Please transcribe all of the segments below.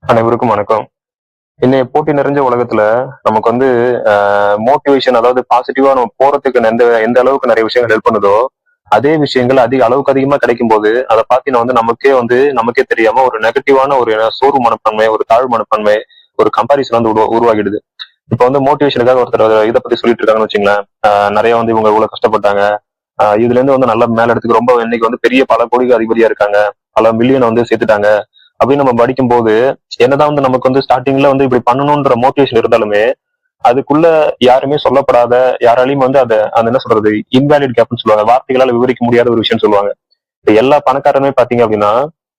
அனைவருக்கும் வணக்கம். இன்னைய போட்டி நிறைஞ்ச உலகத்துல நமக்கு வந்து மோட்டிவேஷன், அதாவது பாசிட்டிவா நம்ம போறதுக்கு எந்த எந்த அளவுக்கு நிறைய விஷயங்கள் ஹெல்ப் பண்ணுதோ, அதே விஷயங்கள் அளவுக்கு அதிகமா கிடைக்கும் போது அதை பார்த்தீங்கன்னா நமக்கே தெரியாம ஒரு நெகட்டிவான ஒரு சோர்வு மனப்பான்மை, ஒரு தாழ்வு மனப்பான்மை, ஒரு கம்பாரிசன் வந்து உருவாகிடுது. இப்ப வந்து மோட்டிவேஷனுக்காக ஒருத்தர் இதை பத்தி சொல்லிட்டு இருக்காங்கன்னு வச்சுங்களேன். நிறைய வந்து இவங்க இவ்வளவு கஷ்டப்பட்டாங்க, இதுல இருந்து வந்து நல்ல மேல இடத்துக்கு ரொம்ப இன்னைக்கு வந்து பெரிய பல கோடிக்கு அதிபதியா இருக்காங்க, பல மில்லியனை வந்து சேர்த்துட்டாங்க அப்படின்னு நம்ம படிக்கும் போது, என்னதான் வந்து நமக்கு வந்து ஸ்டார்டிங்ல வந்து இப்படி பண்ணணும்ன்ற மோட்டிவேஷன் இருந்தாலுமே, அதுக்குள்ள யாருமே சொல்லப்படாத, யாராலையும் வந்து அந்த என்ன சொல்றது, இன்வேலிட் கேப்னு சொல்லுவாங்க, வார்த்தைகளால விவரிக்க முடியாத ஒரு விஷயம் சொல்லுவாங்க. இப்ப எல்லா பணக்காரருமே பாத்தீங்க அப்படின்னா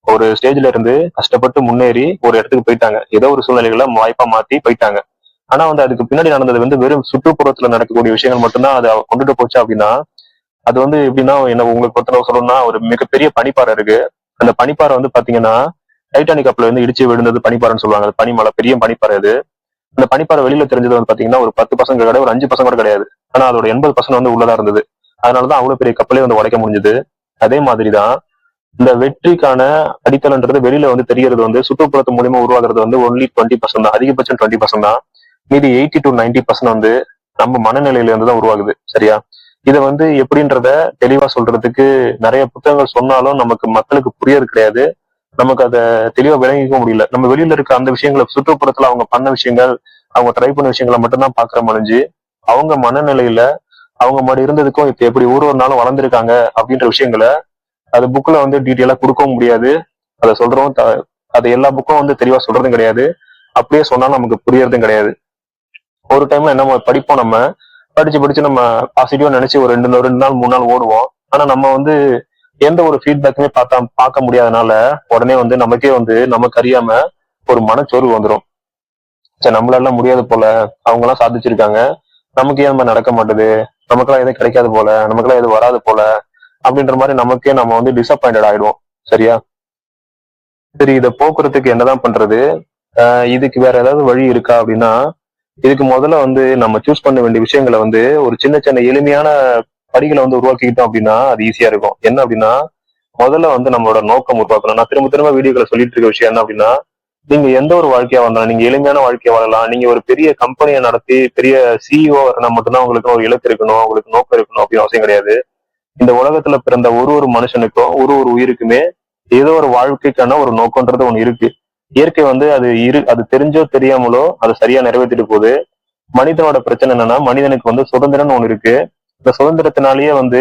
ஒரு ஸ்டேஜ்ல இருந்து கஷ்டப்பட்டு முன்னேறி ஒரு இடத்துக்கு போயிட்டாங்க, ஏதோ ஒரு சூழ்நிலைகளை வாய்ப்பா மாத்தி போயிட்டாங்க. ஆனா வந்து அதுக்கு பின்னாடி நடந்தது வந்து வெறும் சுற்றுப்புறத்துல நடக்கக்கூடிய விஷயங்கள் மட்டும்தான் அதை கொண்டுட்டு போச்சு அப்படின்னா, அது வந்து எப்படின்னா, என்ன உங்களுக்கு ஒருத்தர் சொல்லணும்னா, ஒரு மிகப்பெரிய பனிப்பாறை இருக்கு. அந்த பனிப்பாறை வந்து பாத்தீங்கன்னா டைட்டானிக் கப்பல் வந்து இடிச்சு விழுந்தது பனிப்பாறைன்னு சொல்லுவாங்க. அது பனிமலை, பெரிய பனிப்பாறை அது. அந்த பனிப்பாறை வெளியில தெரிஞ்சது வந்து பாத்தீங்கன்னா ஒரு 10% கிடையாது, ஒரு 5% கூட கிடையாது. ஆனா அதோட 80% வந்து உள்ளதா இருந்தது. அதனாலதான் அவ்வளவு பெரிய கப்பலே வந்து உடைக்க முடிஞ்சது. அதே மாதிரிதான் இந்த வெற்றிக்கான அடித்தளன்றது வெளியில வந்து தெரியறது வந்து சுற்றுப்புறத்து மூலியமா உருவாகிறது வந்து ஒன்லி 20% தான், அதிகபட்சம் 20% தான். மீதி 80 to 90% வந்து நம்ம மனநிலையில இருந்து தான் உருவாகுது. சரியா? இதை வந்து எப்படின்றத தெளிவா சொல்றதுக்கு நிறைய புத்தகங்கள் சொன்னாலும் நமக்கு மக்களுக்கு புரியறது கிடையாது. நமக்கு அதை தெளிவா விளங்கிக்க முடியல. நம்ம வெளியில இருக்க அந்த விஷயங்களை, சுற்றுப்புறத்துல அவங்க பண்ண விஷயங்கள், அவங்க ட்ரை பண்ண விஷயங்களை மட்டும்தான் பாக்குற மனைஞ்சு, அவங்க மனநிலையில அவங்க முன்னாடி இருந்ததுக்கும் இப்ப எப்படி ஒரு நாளும் வளர்ந்துருக்காங்க அப்படின்ற விஷயங்களை அது புக்ல வந்து டீட்டெயிலா கொடுக்கவும் முடியாது. அதை சொல்றோம், அது எல்லா புக்கும் வந்து தெளிவா சொல்றதும் கிடையாது. அப்படியே சொன்னாலும் நமக்கு புரியறதும் கிடையாது. ஒரு டைம்ல என்ன படிப்போம், நம்ம படிச்சு படிச்சு நம்ம பாசிட்டிவா நினைச்சு ஒரு ரெண்டு நாள் 3 நாள் ஓடுவோம். ஆனா நம்ம வந்து எந்த ஒரு ஃபீட்பேக்குமே பார்க்க முடியாதனால உடனே வந்து நமக்கே வந்து நமக்கு அறியாம ஒரு மனச்சோர்வு வந்துடும். சரி, நம்மளால முடியாது போல, அவங்க எல்லாம் சாதிச்சிருக்காங்க, நமக்கு ஏன் நம்ம நடக்க மாட்டுது, நமக்கெல்லாம் எதுவும் கிடைக்காது போல, நமக்கெல்லாம் எதுவும் வராது போல அப்படின்ற மாதிரி நமக்கே நம்ம வந்து டிசப்பாயிண்டட் ஆயிடுவோம். சரியா? சரி, இதை போக்குறதுக்கு என்னதான் பண்றது? இதுக்கு வேற ஏதாவது வழி இருக்கா அப்படின்னா, இதுக்கு முதல்ல வந்து நம்ம சூஸ் பண்ண வேண்டிய விஷயங்களை வந்து ஒரு சின்ன சின்ன எளிமையான படிகளை வந்து உருவாக்கிக்கிட்டோம் அப்படின்னா அது ஈஸியா இருக்கும். என்ன அப்படின்னா, முதல்ல வந்து நம்மளோட நோக்கம் உருவாக்கணும். நான் திரும்ப திரும்ப வீடியோக்களை சொல்லிட்டு இருக்க விஷயம் என்ன அப்படின்னா, நீங்க எந்த ஒரு வாழ்க்கையா வந்தாலும் நீங்க எளிமையான வாழ்க்கையை வாழலாம். நீங்க ஒரு பெரிய கம்பெனியை நடத்தி பெரிய சிஇஓ வரணும் மட்டும்தான் உங்களுக்கு ஒரு இலக்கு இருக்கணும், உங்களுக்கு நோக்கம் இருக்கணும் அப்படின்னு அவசியம் கிடையாது. இந்த உலகத்துல பிறந்த ஒரு ஒரு மனுஷனுக்கும், ஒரு ஒரு உயிருக்குமே ஏதோ ஒரு வாழ்க்கைக்கான ஒரு நோக்கம்ன்றது ஒண்ணு இருக்கு. இயற்கை வந்து அது தெரிஞ்சோ தெரியாமலோ அதை சரியா நிறைவேற்றிட்டு போகுது. மனிதனோட பிரச்சனை என்னன்னா, மனிதனுக்கு வந்து சுதந்திரம்னு ஒண்ணு இருக்கு. இந்த சுதந்திரத்தினாலேயே வந்து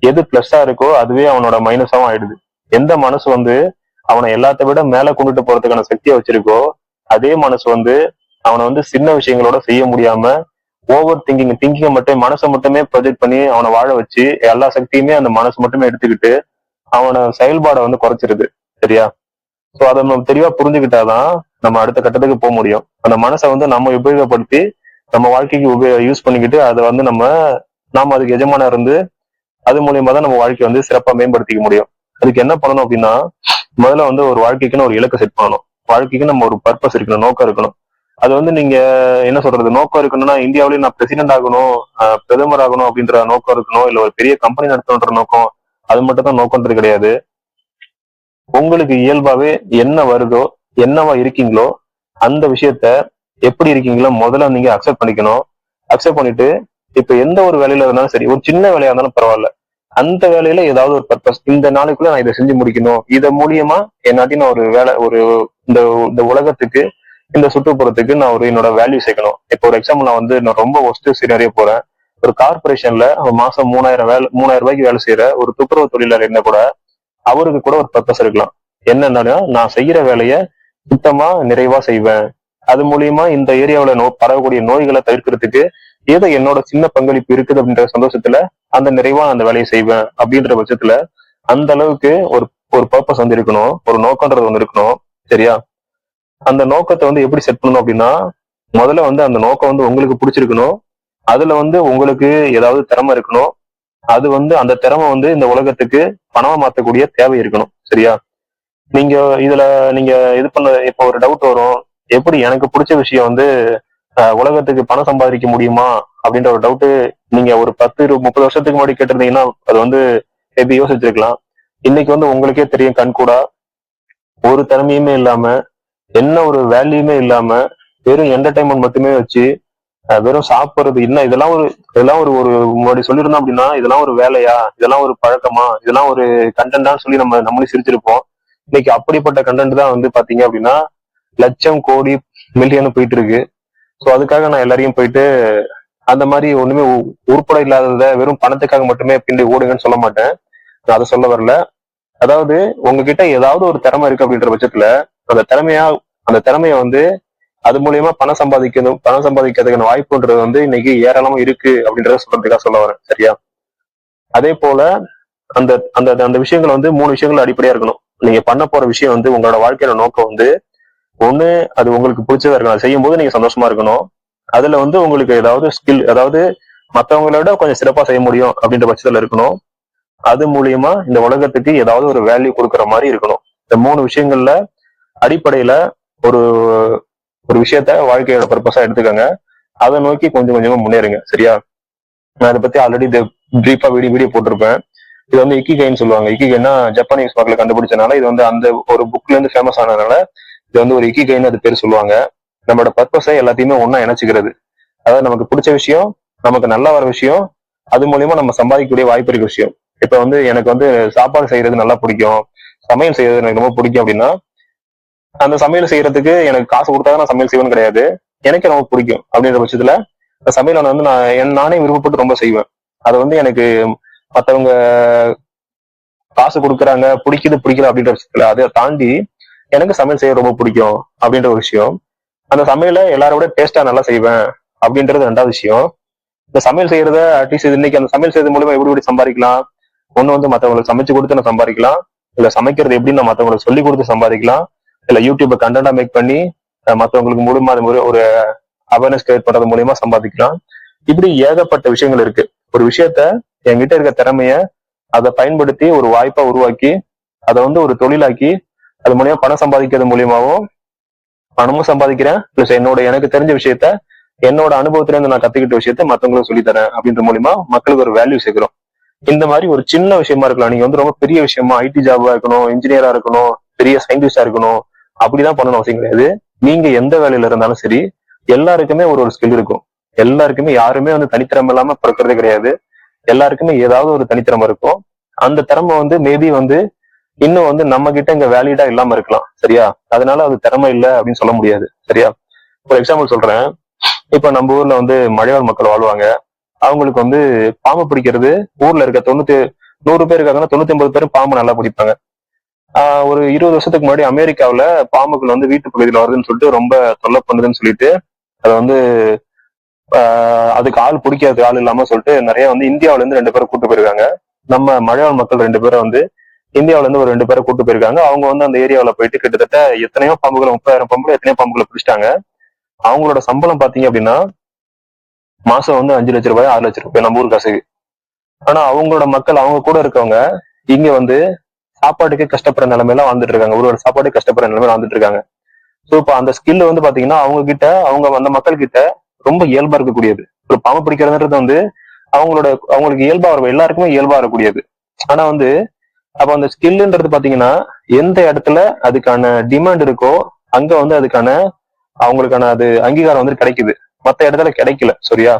எது பிளஸ்ஸா இருக்கோ அதுவே அவனோட மைனஸாவும் ஆயிடுது. எந்த மனசு வந்து அவனை எல்லாத்த விட மேல கொண்டுட்டு போறதுக்கான சக்தியை வச்சிருக்கோ, அதே மனசு வந்து அவனை வந்து சின்ன விஷயங்களோட செய்ய முடியாம ஓவர் திங்கிங்கை மட்டும், மனசை மட்டுமே ப்ரொஜெக்ட் பண்ணி அவனை வாழ வச்சு எல்லா சக்தியுமே அந்த மனசு மட்டுமே எடுத்துக்கிட்டு அவன செயல்பாடை வந்து குறைச்சிருது. சரியா? சோ அதை நம்ம தெளிவா புரிஞ்சுக்கிட்டாதான் நம்ம அடுத்த கட்டத்துக்கு போக முடியும். அந்த மனசை வந்து நம்ம உபயோகப்படுத்தி நம்ம வாழ்க்கைக்கு யூஸ் பண்ணிக்கிட்டு அதை வந்து நாம அதுக்கு எஜமானா இருந்து அது மூலியமா தான் நம்ம வாழ்க்கையை வந்து சிறப்பா மேம்படுத்திக்க முடியும். அதுக்கு என்ன பண்ணணும் அப்படின்னா, முதல்ல வந்து ஒரு வாழ்க்கைக்குன்னு ஒரு இலக்கை செட் பண்ணணும். வாழ்க்கைக்கு நம்ம ஒரு பர்பஸ் இருக்கணும், நோக்கம் இருக்கணும். அது வந்து நீங்க என்ன சொல்றது, நோக்கம் இருக்கணும்னா இந்தியாவிலேயே நான் பிரசிடென்ட் ஆகணும், பிரதமர் ஆகணும் அப்படின்ற நோக்கம் இருக்கணும், இல்ல ஒரு பெரிய கம்பெனி நடத்தணுன்ற நோக்கம், அது மட்டும் தான் நோக்கம்ன்றது கிடையாது. உங்களுக்கு இயல்பாவே என்ன வருதோ, என்னவா இருக்கீங்களோ அந்த விஷயத்த, எப்படி இருக்கீங்களோ முதல்ல நீங்க அக்செப்ட் பண்ணிக்கணும். அக்செப்ட் பண்ணிட்டு இப்ப எந்த ஒரு வேலையில இருந்தாலும் சரி, ஒரு சின்ன வேலையா இருந்தாலும் பரவாயில்ல, அந்த வேலையில ஏதாவது ஒரு பர்பஸ், இந்த நாளைக்குள்ள நான் இதை செஞ்சு முடிக்கணும், இதை மூலியமா என்னாட்டி நான் ஒரு வேலை, ஒரு இந்த இந்த உலகத்துக்கு, இந்த சுற்றுப்புறத்துக்கு நான் ஒரு என்னோட வேல்யூ சேர்க்கணும். இப்போ ஒரு எக்ஸாம்பிள், நான் ரொம்ப ஒஸ்ட் சினாரியோ போறேன். ஒரு கார்பரேஷன்ல மாசம் 3000 ரூபாய்க்கு வேலை செய்யற ஒரு துப்புரவு தொழிலாளர் என்ன கூட, அவருக்கு கூட ஒரு பர்பஸ் இருக்கலாம். என்னன்னா, நான் செய்யற வேலையை சுத்தமா நிறைவா செய்வேன், அது மூலியமா இந்த ஏரியாவில பரவக்கூடிய நோய்களை தவிர்க்கிறதுக்கு ஏதோ என்னோட சின்ன பங்களிப்பு இருக்குது அப்படின்ற சந்தோஷத்துல அந்த நிறைவா அந்த வேலையை செய்வேன். அப்படின்ற பட்சத்துல அந்த அளவுக்கு ஒரு ஒரு பர்பஸ் வந்து இருக்கணும், ஒரு நோக்கம்ன்றது ஒண்ணு இருக்கணும். சரியா? அந்த நோக்கத்தை வந்து எப்படி செட் பண்ணணும் அப்படின்னா, முதல்ல வந்து அந்த நோக்கம் வந்து உங்களுக்கு பிடிச்சிருக்கணும். அதுல வந்து உங்களுக்கு ஏதாவது திறமை இருக்கணும். அது வந்து அந்த திறமை வந்து இந்த உலகத்துக்கு பணமா மாத்தக்கூடிய தேவை இருக்கணும். சரியா? நீங்க இதுல நீங்க இது பண்ண இப்ப ஒரு டவுட் வரும், எப்படி எனக்கு பிடிச்ச விஷயம் வந்து உலகத்துக்கு பணம் சம்பாதிக்க முடியுமா அப்படின்ற ஒரு டவுட் நீங்க ஒரு 10 30 வருஷத்துக்கு முன்னாடி கேட்டிருந்தீங்கன்னா அது வந்து எப்படி யோசிச்சிருக்கலாம். இன்னைக்கு வந்து உங்களுக்கே தெரியும், கண்கூடா ஒரு திறமையுமே இல்லாம என்ன ஒரு வேல்யூமே இல்லாம வெறும் என்டர்டைன்மெண்ட் மட்டுமே வச்சு வெறும் சாப்பிடுறது என்ன இதெல்லாம் ஒரு ஒரு முன்னாடி சொல்லியிருந்தோம் அப்படின்னா இதெல்லாம் ஒரு வேலையா, இதெல்லாம் ஒரு பழக்கமா, இதெல்லாம் ஒரு கண்டென்ட்டான்னு சொல்லி நம்மளே சிரிச்சிருப்போம். இன்னைக்கு அப்படிப்பட்ட கண்டென்ட் தான் வந்து பாத்தீங்க அப்படின்னா லட்சம் கோடி மில்லியன் போயிட்டு இருக்கு. ஸோ அதுக்காக நான் எல்லாரையும் போயிட்டு அந்த மாதிரி ஒண்ணுமே உருப்பட இல்லாதத வெறும் பணத்துக்காக மட்டுமே பின்னாடி ஓடுங்கன்னு சொல்ல மாட்டேன். நான் அதை சொல்ல வரல. அதாவது உங்ககிட்ட ஏதாவது ஒரு திறமை இருக்கு அப்படின்ற பட்சத்துல அந்த திறமைய வந்து அது மூலியமா பணம் சம்பாதிக்கிறதுக்கான வாய்ப்புன்றது வந்து இன்னைக்கு ஏராளமா இருக்கு அப்படின்றத சொல்றதுக்காக சொல்ல வரேன். சரியா? அதே போல அந்த அந்த அந்த விஷயங்கள் வந்து 3 விஷயங்கள் அடிப்படையா இருக்கணும். நீங்க பண்ண போற விஷயம் வந்து உங்களோட வாழ்க்கையோட நோக்கம் வந்து ஒண்ணு அது உங்களுக்கு பிடிச்சதா இருக்கணும். அதை செய்யும் போது நீங்க சந்தோஷமா இருக்கணும். அதுல வந்து உங்களுக்கு ஏதாவது ஸ்கில், அதாவது மத்தவங்களோட கொஞ்சம் சிறப்பா செய்ய முடியும் அப்படின்ற பட்சத்துல இருக்கணும். அது மூலியமா இந்த உலகத்துக்கு ஏதாவது ஒரு வேல்யூ கொடுக்குற மாதிரி இருக்கணும். இந்த 3 விஷயங்கள்ல அடிப்படையில ஒரு ஒரு விஷயத்த வாழ்க்கையோட பர்பஸா எடுத்துக்கோங்க. அதை நோக்கி கொஞ்சம் கொஞ்சமா முன்னேறுங்க. சரியா? நான் அதை பத்தி ஆல்ரெடி பிரீஃபா வீடியோ போட்டிருப்பேன். இது வந்து இக்கிகைன்னு சொல்லுவாங்க. இக்கிகைன்னா ஜப்பானீஸ் மக்கள் கண்டுபிடிச்சனால இது வந்து அந்த ஒரு புக்ல இருந்து ஃபேமஸ் ஆனதுனால இது வந்து ஒரு இக்கிகைன்னு அது பேர் சொல்லுவாங்க. நம்மளோட பர்பஸை எல்லாத்தையுமே ஒன்னா இணைச்சுக்கிறது. அதாவது நமக்கு பிடிச்ச விஷயம், நமக்கு நல்லா வர விஷயம், அது மூலியமா நம்ம சம்பாதிக்கக்கூடிய வாய்ப்பு இருக்க விஷயம். இப்ப வந்து எனக்கு வந்து சாப்பாடு செய்யறது நல்லா பிடிக்கும், சமையல் செய்யறது எனக்கு ரொம்ப பிடிக்கும் அப்படின்னா அந்த சமையல் செய்யறதுக்கு எனக்கு காசு கொடுத்தாதான் நான் சமையல் செய்வேன்னு கிடையாது. எனக்கு ரொம்ப பிடிக்கும் அப்படின்ற பட்சத்துல இந்த சமையலை வந்து நானே விருப்பப்பட்டு ரொம்ப செய்வேன். அது வந்து எனக்கு மத்தவங்க காசு கொடுக்குறாங்க, பிடிக்கல அப்படின்ற பட்சத்துல அதை தாண்டி எனக்கு சமையல் செய்ய ரொம்ப பிடிக்கும் அப்படின்ற ஒரு விஷயம். அந்த சமையலை எல்லாரோட டேஸ்டா நல்லா செய்வேன் அப்படின்றது 2வது விஷயம். இந்த சமையல் செய்யறத அட்லீஸ்ட் இன்னைக்கு அந்த சமையல் செய்யறது மூலமா எப்படி சம்பாதிக்கலாம்? ஒண்ணு வந்து மத்தவங்களுக்கு சமைச்சு கொடுத்து நான் சம்பாதிக்கலாம், இல்ல சமைக்கிறது எப்படி நான் மத்தவங்களுக்கு சொல்லி கொடுத்து சம்பாதிக்கலாம், இல்ல யூடியூப் கண்டென்ட்டா மேக் பண்ணி மத்தவங்களுக்கு மூலமா ஒரு அவேர்னஸ் கிரியேட் பண்றது மூலியமா சம்பாதிக்கலாம். இப்படி ஏகப்பட்ட விஷயங்கள் இருக்கு. ஒரு விஷயத்த என்கிட்ட இருக்க திறமைய அதை பயன்படுத்தி ஒரு வாய்ப்பா உருவாக்கி அதை வந்து ஒரு தொழிலாக்கி அது மூலியமா பணம் சம்பாதிக்கிறது மூலியமாவும் பணமும் சம்பாதிக்கிறேன். பிளஸ் எனக்கு தெரிஞ்ச விஷயத்த என்னோட அனுபவத்துல இருந்து நான் கத்துக்கிட்ட விஷயத்த மத்தவங்களுக்கு சொல்லித்தரேன் அப்படின்ற மூலியமா மக்களுக்கு ஒரு வேல்யூ சேர்க்கிறோம். இந்த மாதிரி ஒரு சின்ன விஷயமா இருக்கலாம். நீங்க வந்து ரொம்ப பெரிய விஷயமா ஐடி ஜாபா இருக்கணும், இன்ஜினியரா இருக்கணும், பெரிய சயின்டிஸ்டா இருக்கணும், அப்படிதான் பண்ணணும் அவசியம் கிடையாது. நீங்க எந்த வேலையில இருந்தாலும் சரி, எல்லாருக்குமே ஒரு ஸ்கில் இருக்கும். எல்லாருக்குமே யாருமே வந்து தனித்திறமை இல்லாம பிறக்கிறதே கிடையாது. எல்லாருக்குமே ஏதாவது ஒரு தனித்திறமை இருக்கும். அந்த திறமை வந்து மேபி வந்து இன்னும் வந்து நம்ம கிட்ட இங்க வேலிடா இல்லாம இருக்கலாம். சரியா? அதனால அது திறமை இல்லை அப்படின்னு சொல்ல முடியாது. சரியா? ஒரு எக்ஸாம்பிள் சொல்றேன். இப்ப நம்ம ஊர்ல வந்து மலையாள மக்கள் வாழ்வாங்க. அவங்களுக்கு வந்து பாம்பு பிடிக்கிறது ஊர்ல இருக்க 100 பேர் இருக்காங்கன்னா 99 பேரும் பாம்பு நல்லா பிடிப்பாங்க. ஒரு 20 வருஷத்துக்கு முன்னாடி அமெரிக்காவுல பாம்புகள் வந்து வீட்டு பகுதியில் வருதுன்னு சொல்லிட்டு ரொம்ப தொல்லை பண்ணுதுன்னு சொல்லிட்டு அதை வந்து அதுக்கு ஆள் பிடிக்கிறதுக்கு ஆள் இல்லாம சொல்லிட்டு நிறைய வந்து இந்தியாவில இருந்து 2 பேரை கூட்டு போயிருக்காங்க. நம்ம மலையாள மக்கள் 2 பேரை வந்து இந்தியாவில இருந்து ஒரு 2 பேரை கூட்டு போயிருக்காங்க. அவங்க வந்து அந்த ஏரியாவில போயிட்டு கிட்டத்தட்ட எத்தனையோ பாம்புகளை 30,000 பாம்புல எத்தனையோ பாம்புகளை பிடிச்சிட்டாங்க. அவங்களோட சம்பளம் பாத்தீங்க அப்படின்னா மாசம் வந்து 5 லட்சம் ரூபாய் 6 லட்சம் ரூபாய் நம்ம ஊர் காசுக்கு. ஆனா அவங்களோட மக்கள் அவங்க கூட இருக்கவங்க இங்க வந்து சாப்பாட்டுக்கே கஷ்டப்படுற நிலைமையில வாழ்ந்துட்டு இருக்காங்க. ஒரு சாப்பாட்டுக்கு கஷ்டப்படுற நிலைமையில வாழ்ந்துட்டு இருக்காங்க. சோ இப்ப அந்த ஸ்கில் வந்து பாத்தீங்கன்னா அவங்க அந்த மக்கள் கிட்ட ரொம்ப இயல்பா இருக்கக்கூடியது. ஒரு பாம்பு பிடிக்கிறதுன்றது வந்து அவங்களுக்கு இயல்பா வரும், எல்லாருக்குமே இயல்பா வரக்கூடியது. ஆனா வந்து அப்ப அந்த ஸ்கில்ன்றது பாத்தீங்கன்னா எந்த இடத்துல அதுக்கான டிமாண்ட் இருக்கோ அங்க வந்து அதுக்கான அவங்களுக்கான அது அங்கீகாரம் வந்து கிடைக்குது. மத்த இடத்துல கிடைக்கல. சரியா?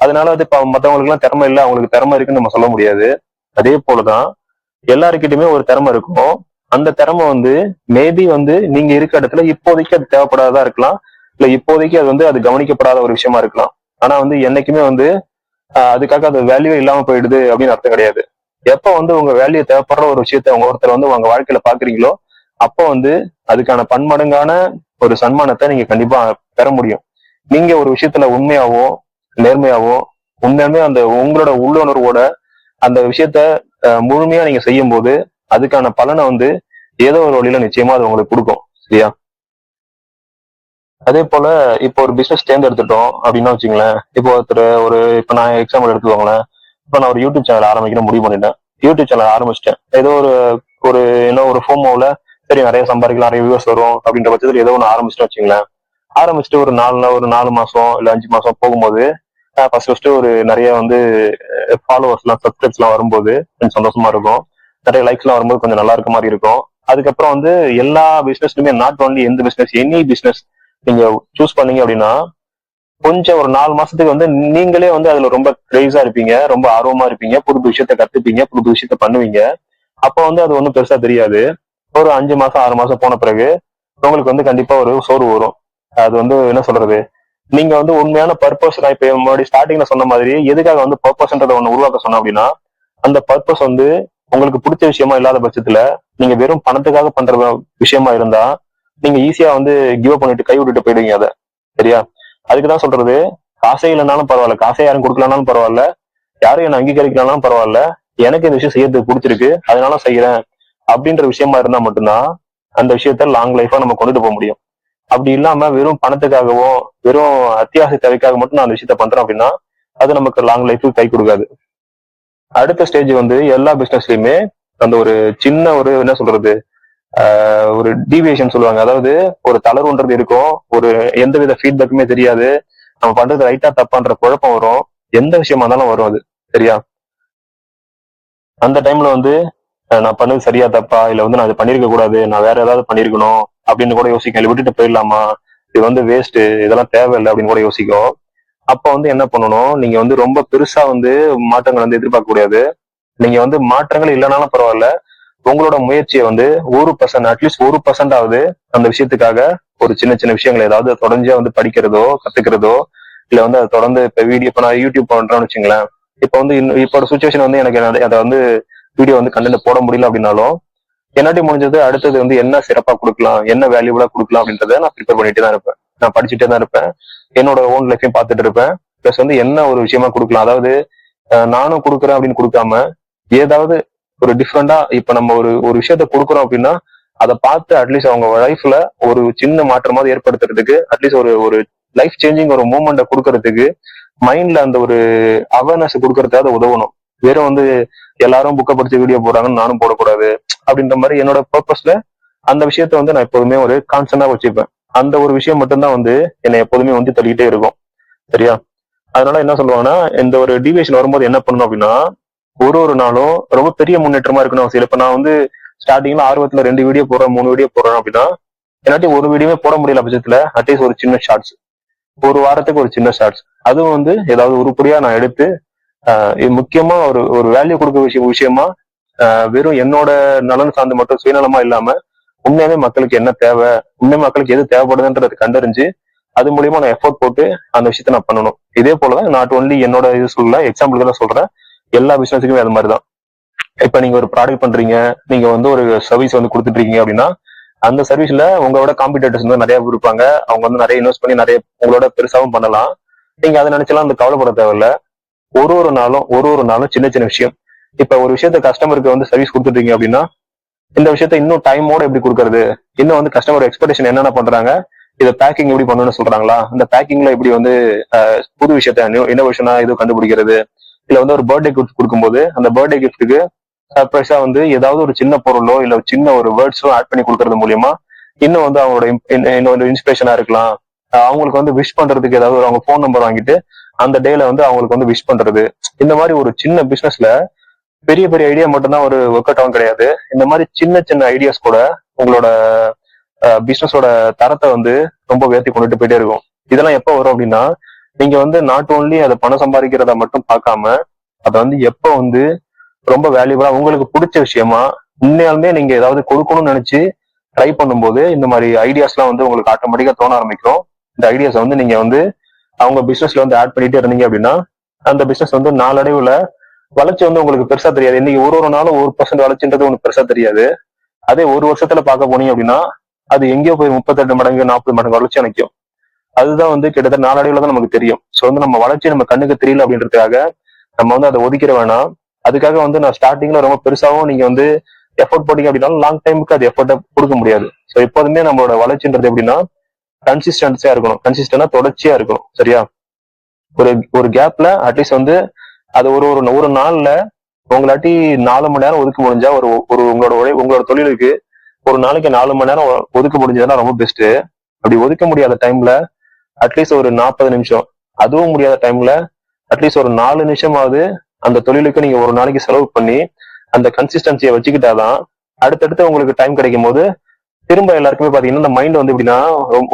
அதனால வந்து இப்ப மத்தவங்களுக்கு எல்லாம் திறமை இல்லை, அவங்களுக்கு திறமை இருக்குன்னு நம்ம சொல்ல முடியாது. அதே போலதான் எல்லாருக்கிட்டுமே ஒரு திறமை இருக்கும். அந்த திறமை வந்து மேபி வந்து நீங்க இருக்க இடத்துல இப்போதைக்கு அது தேவைப்படாததா இருக்கலாம், இல்ல இப்போதைக்கு அது வந்து அது கவனிக்கப்படாத ஒரு விஷயமா இருக்கலாம். ஆனா வந்து என்னைக்குமே வந்து அதுக்காக அது வேல்யூ இல்லாம போயிடுது அப்படின்னு அர்த்தம் கிடையாது. எப்ப வந்து உங்க வேல்யூ தேவைப்படுற ஒரு விஷயத்த ஒருத்தர் வந்து உங்க வாழ்க்கையில பாக்குறீங்களோ அப்போ வந்து அதுக்கான பன்மடங்கான ஒரு சன்மானத்தை நீங்க கண்டிப்பா பெற முடியும். நீங்க ஒரு விஷயத்துல உண்மையாவோ நேர்மையாவோ உண்மையுமே அந்த உங்களோட உள்ளுணர்வோட அந்த விஷயத்த முழுமையா நீங்க செய்யும் போது அதுக்கான பலனை வந்து ஏதோ ஒரு வழியில நிச்சயமா அது உங்களுக்கு கொடுக்கும். சரியா? அதே போல இப்போ ஒரு பிசினஸ் தேர்ந்தெடுத்துட்டோம் அப்படின்னா வச்சுங்களேன். இப்ப நான் எக்ஸாம்பிள் எடுத்துக்கோங்களேன். இப்ப நான் ஒரு யூடியூப் சேனல் ஆரம்பிக்கணும் முடிவு பண்ணிட்டேன். யூடியூப் சேனல் ஆரம்பிச்சிட்டேன். ஏதோ ஒரு ஒரு ஃபோமோல சரி நிறைய சம்பாதிக்கலாம், நிறைய வியூஸ் வரும் அப்படின்ற பட்சத்தில் ஏதோ ஒன்று ஆரம்பிச்சுட்டு வச்சுங்களேன். ஆரம்பிச்சுட்டு ஒரு 4 மாசம் இல்ல 5 மாசம் போகும்போது ஃபர்ஸ்ட் ஒரு நிறைய வந்து ஃபாலோவர்ஸ் எல்லாம் சப்ஸ்கிரைப்ஸ் எல்லாம் வரும்போது கொஞ்சம் சந்தோஷமா இருக்கும். நிறைய லைக்ஸ் எல்லாம் வரும்போது கொஞ்சம் நல்லா இருக்க மாதிரி இருக்கும். அதுக்கப்புறம் வந்து எல்லா பிசினஸ்லுமே நாட் ஒன்லி எந்த பிசினஸ், எனி பிசினஸ் நீங்க சூஸ் பண்ணீங்க அப்படின்னா கொஞ்சம் ஒரு 4 மாசத்துக்கு வந்து நீங்களே வந்து அதுல ரொம்ப கிரேஸா இருப்பீங்க, ரொம்ப ஆர்வமா இருப்பீங்க, புது விஷயத்த கத்துப்பீங்க, புது விஷயத்த பண்ணுவீங்க. அப்ப வந்து அது ஒண்ணும் பெருசா தெரியாது. ஒரு 5 மாசம் 6 மாசம் போன பிறகு உங்களுக்கு வந்து கண்டிப்பா ஒரு சோர்வு வரும். அது வந்து என்ன சொல்றது, நீங்க வந்து உண்மையான பர்பஸ், நான் இப்ப முன்னாடி ஸ்டார்டிங்ல சொன்ன மாதிரி எதுக்காக வந்து பர்பஸ்ன்றத ஒண்ணு உருவாக்க சொன்னேன் அப்படின்னா, அந்த பர்பஸ் வந்து உங்களுக்கு பிடிச்ச விஷயமா இல்லாத பட்சத்துல நீங்க வெறும் பணத்துக்காக பண்ற விஷயமா இருந்தா நீங்க ஈஸியா வந்து கிவ் அப் பண்ணிட்டு கை விட்டுட்டு போயிடுவீங்க அதை. சரியா? அதுக்குதான் சொல்றது, காசே இல்லைனாலும் பரவாயில்ல, காசே யாரும் கொடுக்கலனாலும் பரவாயில்ல, யாரும் என்ன அங்கீகரிக்கலனாலும் பரவாயில்ல, எனக்கு இந்த விஷயம் செய்யறதுக்கு பிடிச்சிருக்கு அதனால செய்யறேன் அப்படின்ற விஷயமா இருந்தா மட்டும்தான் அந்த விஷயத்த லாங் லைஃபா நம்ம கொண்டுட்டு போக முடியும். அப்படி இல்லாம வெறும் பணத்துக்காகவோ வெறும் அத்தியாவசிய தேவைக்காக மட்டும் நான் அந்த விஷயத்த பண்றேன் அப்படின்னா அது நமக்கு லாங் லைஃபுக்கு கை கொடுக்காது. அடுத்த ஸ்டேஜ் வந்து எல்லா பிசினஸ்லயுமே அந்த ஒரு சின்ன ஒரு என்ன சொல்றது, ஒரு டீவியேஷன் சொல்லுவாங்க. அதாவது ஒரு தளர்வுன்றது இருக்கும், ஒரு எந்தவித ஃபீட்பேக்குமே தெரியாது, நம்ம பண்றது ரைட்டா தப்பான்ற குழப்பம் வரும், எந்த விஷயமா இருந்தாலும் வரும் அது. சரியா? அந்த டைம்ல வந்து நான் பண்ணது சரியா தப்பா, இல்ல வந்து நான் இது பண்ணிருக்க கூடாது, நான் வேற ஏதாவது பண்ணிருக்கணும் அப்படின்னு கூட யோசிக்கும். இல்லை விட்டுட்டு போயிடலாமா, இது வந்து வேஸ்ட், இதெல்லாம் தேவையில்லை அப்படின்னு கூட யோசிக்கும். அப்ப வந்து என்ன பண்ணணும், நீங்க வந்து ரொம்ப பெருசா வந்து மாற்றங்கள் வந்து எதிர்பார்க்க கூடாது. நீங்க வந்து மாற்றங்கள் இல்லைனாலும் பரவாயில்ல, உங்களோட முயற்சியை வந்து 1%, அட்லீஸ்ட் 1% ஆகுது அந்த விஷயத்துக்காக ஒரு சின்ன சின்ன விஷயங்கள் ஏதாவது தொடர்ந்து வந்து படிக்கிறதோ கத்துக்கிறதோ, இல்ல வந்து அதை தொடர்ந்து இப்ப வீடியோ, இப்ப நான் யூடியூப் பண்றேன்னு வச்சுங்களேன், இப்ப வந்து இப்போட சுச்சுவேஷன் வந்து எனக்கு அதை வந்து வீடியோ வந்து கண்டென்ட் போட முடியல அப்படின்னாலும் என்னாட்டி முடிஞ்சது அடுத்தது வந்து என்ன சிறப்பா கொடுக்கலாம், என்ன வேல்யூபிளா கொடுக்கலாம் அப்படின்றத நான் ப்ரிப்பேர் பண்ணிட்டு தான் இருப்பேன், நான் படிச்சுட்டே தான் இருப்பேன், என்னோட ஓன் லைஃபையும் பார்த்துட்டு இருப்பேன். பிளஸ் வந்து என்ன ஒரு விஷயமா கொடுக்கலாம், அதாவது நானும் கொடுக்குறேன் அப்படின்னு கொடுக்காம ஏதாவது ஒரு டிஃப்ரெண்டா, இப்ப நம்ம ஒரு ஒரு விஷயத்த கொடுக்குறோம் அப்படின்னா அதை பார்த்து அட்லீஸ்ட் அவங்க லைஃப்ல ஒரு சின்ன மாற்றமாவது ஏற்படுத்துறதுக்கு, அட்லீஸ்ட் ஒரு ஒரு லைஃப் சேஞ்சிங் ஒரு மூமெண்ட்டை கொடுக்கறதுக்கு, மைண்ட்ல அந்த ஒரு அவேர்னஸ் கொடுக்கறதுக்காக உதவணும். வெறும் வந்து எல்லாரும் புக்கை படிச்சு வீடியோ போடுறாங்கன்னு நானும் போடக்கூடாது அப்படின்ற மாதிரி என்னோட பர்பஸ்ல அந்த விஷயத்த வந்து நான் எப்போதுமே ஒரு கான்ஸ்டன்டா வச்சுப்பேன். அந்த ஒரு விஷயம் மட்டும்தான் வந்து என்னை எப்போதுமே வந்து தள்ளிக்கிட்டே இருக்கும். சரியா? அதனால என்ன சொல்லுவாங்கன்னா, இந்த ஒரு டிவியேஷன் வரும்போது என்ன பண்ணணும் அப்படின்னா, ஒரு ஒரு நாளும் ரொம்ப பெரிய முன்னேற்றமா இருக்கணும் அவசியம். இப்ப நான் வந்து ஸ்டார்டிங்ல ஆர்வத்துல 2 வீடியோ போடுறேன், 3 வீடியோ போடுறேன் அப்படின்னா என்னாட்டி ஒரு வீடியோவே போட முடியல பட்சத்துல அட்லீஸ்ட் ஒரு சின்ன ஷார்ட்ஸ், ஒரு வாரத்துக்கு ஒரு சின்ன ஷார்ட்ஸ், அதுவும் வந்து ஏதாவது உருப்படியா நான் எடுத்து இது முக்கியமா ஒரு ஒரு வேல்யூ கொடுக்க விஷயமா, வெறும் என்னோட நலன் சார்ந்து மட்டும் சுயநலமா இல்லாம உண்மையாவே மக்களுக்கு என்ன தேவை, உண்மையா மக்களுக்கு எது தேவைப்படுதுன்றது கண்டறிஞ்சு அது மூலியமா நான் எஃபோர்ட் போட்டு அந்த விஷயத்த நான் பண்ணணும். இதே போலதான் நாட் ஒன்லி என்னோட இது சொல்ல எக்ஸாம்பிளுக்கு தான் சொல்றேன், எல்லா பிசினஸுக்குமே அது மாதிரிதான். இப்ப நீங்க ஒரு ப்ராடக்ட் பண்றீங்க, நீங்க வந்து ஒரு சர்வீஸ் வந்து கொடுத்துட்டு இருக்கீங்க அப்படின்னா அந்த சர்வீஸ்ல உங்களோட காம்படிட்டர்ஸ் வந்து நிறைய இருப்பாங்க, அவங்க வந்து நிறைய இன்வெஸ்ட் பண்ணி நிறைய உங்களோட பெருசாவும் பண்ணலாம். நீங்க அதை நினைச்சலாம் அந்த கவலைப்பட தேவையில்ல. ஒரு ஒரு நாளும் சின்ன சின்ன விஷயம். இப்ப ஒரு விஷயத்த கஸ்டமருக்கு வந்து சர்வீஸ் கொடுத்துட்டீங்க அப்படின்னா இந்த விஷயத்த இன்னும் டைமோட எப்படி கொடுக்கறது, இன்னும் வந்து கஸ்டமர் எக்ஸ்பெக்டேஷன் என்னென்ன பண்றாங்க, இதை பேக்கிங் எப்படி பண்ணணும்னு சொல்றாங்களா, அந்த பேக்கிங்ல எப்படி வந்து புது விஷயத்த இன்னோவேஷனா இது கண்டுபிடிக்கிறது, இல்ல வந்து ஒரு பர்த்டே கிஃப்ட் கொடுக்கும்போது அந்த பர்த்டே கிஃப்ட்டுக்கு சர்ப்ரைஸா வந்து ஏதாவது ஒரு சின்ன பொருளோ இல்ல சின்ன ஒரு வேர்ட்ஸோ ஆட் பண்ணி கொடுக்கறது மூலியமா இன்னும் வந்து அவங்களோட இன்னொரு இன்ஸ்பிரேஷனா இருக்கலாம். அவங்களுக்கு வந்து விஷ் பண்றதுக்கு ஏதாவது ஒரு அவங்க போன் நம்பர் வாங்கிட்டு அந்த டேல வந்து அவங்களுக்கு வந்து விஷ் பண்றது. இந்த மாதிரி ஒரு சின்ன பிசினஸ்ல பெரிய பெரிய ஐடியா மட்டும்தான் ஒரு ஒர்க் அவுட் ஆகும் கிடையாது. இந்த மாதிரி சின்ன சின்ன ஐடியாஸ் கூட உங்களோட பிசினஸோட தரத்தை வந்து ரொம்ப உயர்த்தி கொண்டுட்டு போயிட்டே இருக்கும். இதெல்லாம் எப்ப வரும் அப்படின்னா, நீங்க வந்து நாட் ஓன்லி அதை பணம் சம்பாதிக்கிறத மட்டும் பார்க்காம அதை வந்து எப்ப வந்து ரொம்ப வேல்யூபிளா உங்களுக்கு பிடிச்ச விஷயமா உண்மையாலுமே நீங்க ஏதாவது கொடுக்கணும்னு நினைச்சு ட்ரை பண்ணும்போது இந்த மாதிரி ஐடியாஸ் எல்லாம் வந்து உங்களுக்கு ஆட்டோமேட்டிக்கா தோண ஆரம்பிக்கும். இந்த ஐடியாஸ் வந்து நீங்க வந்து அவங்க பிசினஸ்ல வந்து ஆட் பண்ணிட்டே இருந்தீங்க அப்படின்னா அந்த பிசினஸ் வந்து நாளடைவுல வளர்ச்சி வந்து உங்களுக்கு பெருசா தெரியாது. இன்னைக்கு ஒரு ஒரு நாளும் 1% வளர்ச்சின்றது உங்களுக்கு பெருசா தெரியாது. அதே ஒரு வருஷத்துல பார்க்க போனீங்க அப்படின்னா அது எங்கேயோ போய் 38 மடங்கு 40 மடங்கு வளர்ச்சி அணைக்கும். அதுதான் வந்து கிட்டத்தட்ட நாளடைவுல தான் நமக்கு தெரியும். ஸோ வந்து நம்ம வளர்ச்சி நம்ம கண்ணுக்கு தெரியல அப்படின்றதுக்காக நம்ம வந்து அதை ஒதுக்கிற வேணாம். அதுக்காக வந்து நான் ஸ்டார்டிங்ல ரொம்ப பெருசாவும் நீங்க வந்து எஃபோர்ட் போட்டீங்க அப்படின்னாலும் லாங் டைமுக்கு அது எஃபோர்ட்டை கொடுக்க முடியாது. ஸோ எப்போதுமே நம்மளோட வளர்ச்சின்றது எப்படின்னா கன்சிஸ்டன்சியா இருக்கணும், கன்சிஸ்டன்டா தொடர்ச்சியா இருக்கணும். சரியா? ஒரு ஒரு கேப்ல அட்லீஸ்ட் வந்து அது ஒரு ஒரு ஒரு நாள்ல உங்களாட்டி 4 மணி நேரம் ஒதுக்க முடிஞ்சா ஒரு ஒரு உங்களோட தொழிலுக்கு ஒரு நாளைக்கு 4 மணி நேரம் ஒதுக்க முடிஞ்சதுன்னா ரொம்ப பெஸ்ட். அப்படி ஒதுக்க முடியாத டைம்ல அட்லீஸ்ட் ஒரு 40 நிமிஷம், அதுவும் முடியாத டைம்ல அட்லீஸ்ட் ஒரு 4 நிமிஷமாவது அந்த தொழிலுக்கு நீங்க ஒரு நாளைக்கு செலவு பண்ணி அந்த கன்சிஸ்டன்சியை வச்சுக்கிட்டாதான் அடுத்தடுத்து உங்களுக்கு டைம் கிடைக்கும் போது திரும்ப எல்லாருக்குமே பாத்தீங்கன்னா இந்த மைண்ட் வந்து எப்படின்னா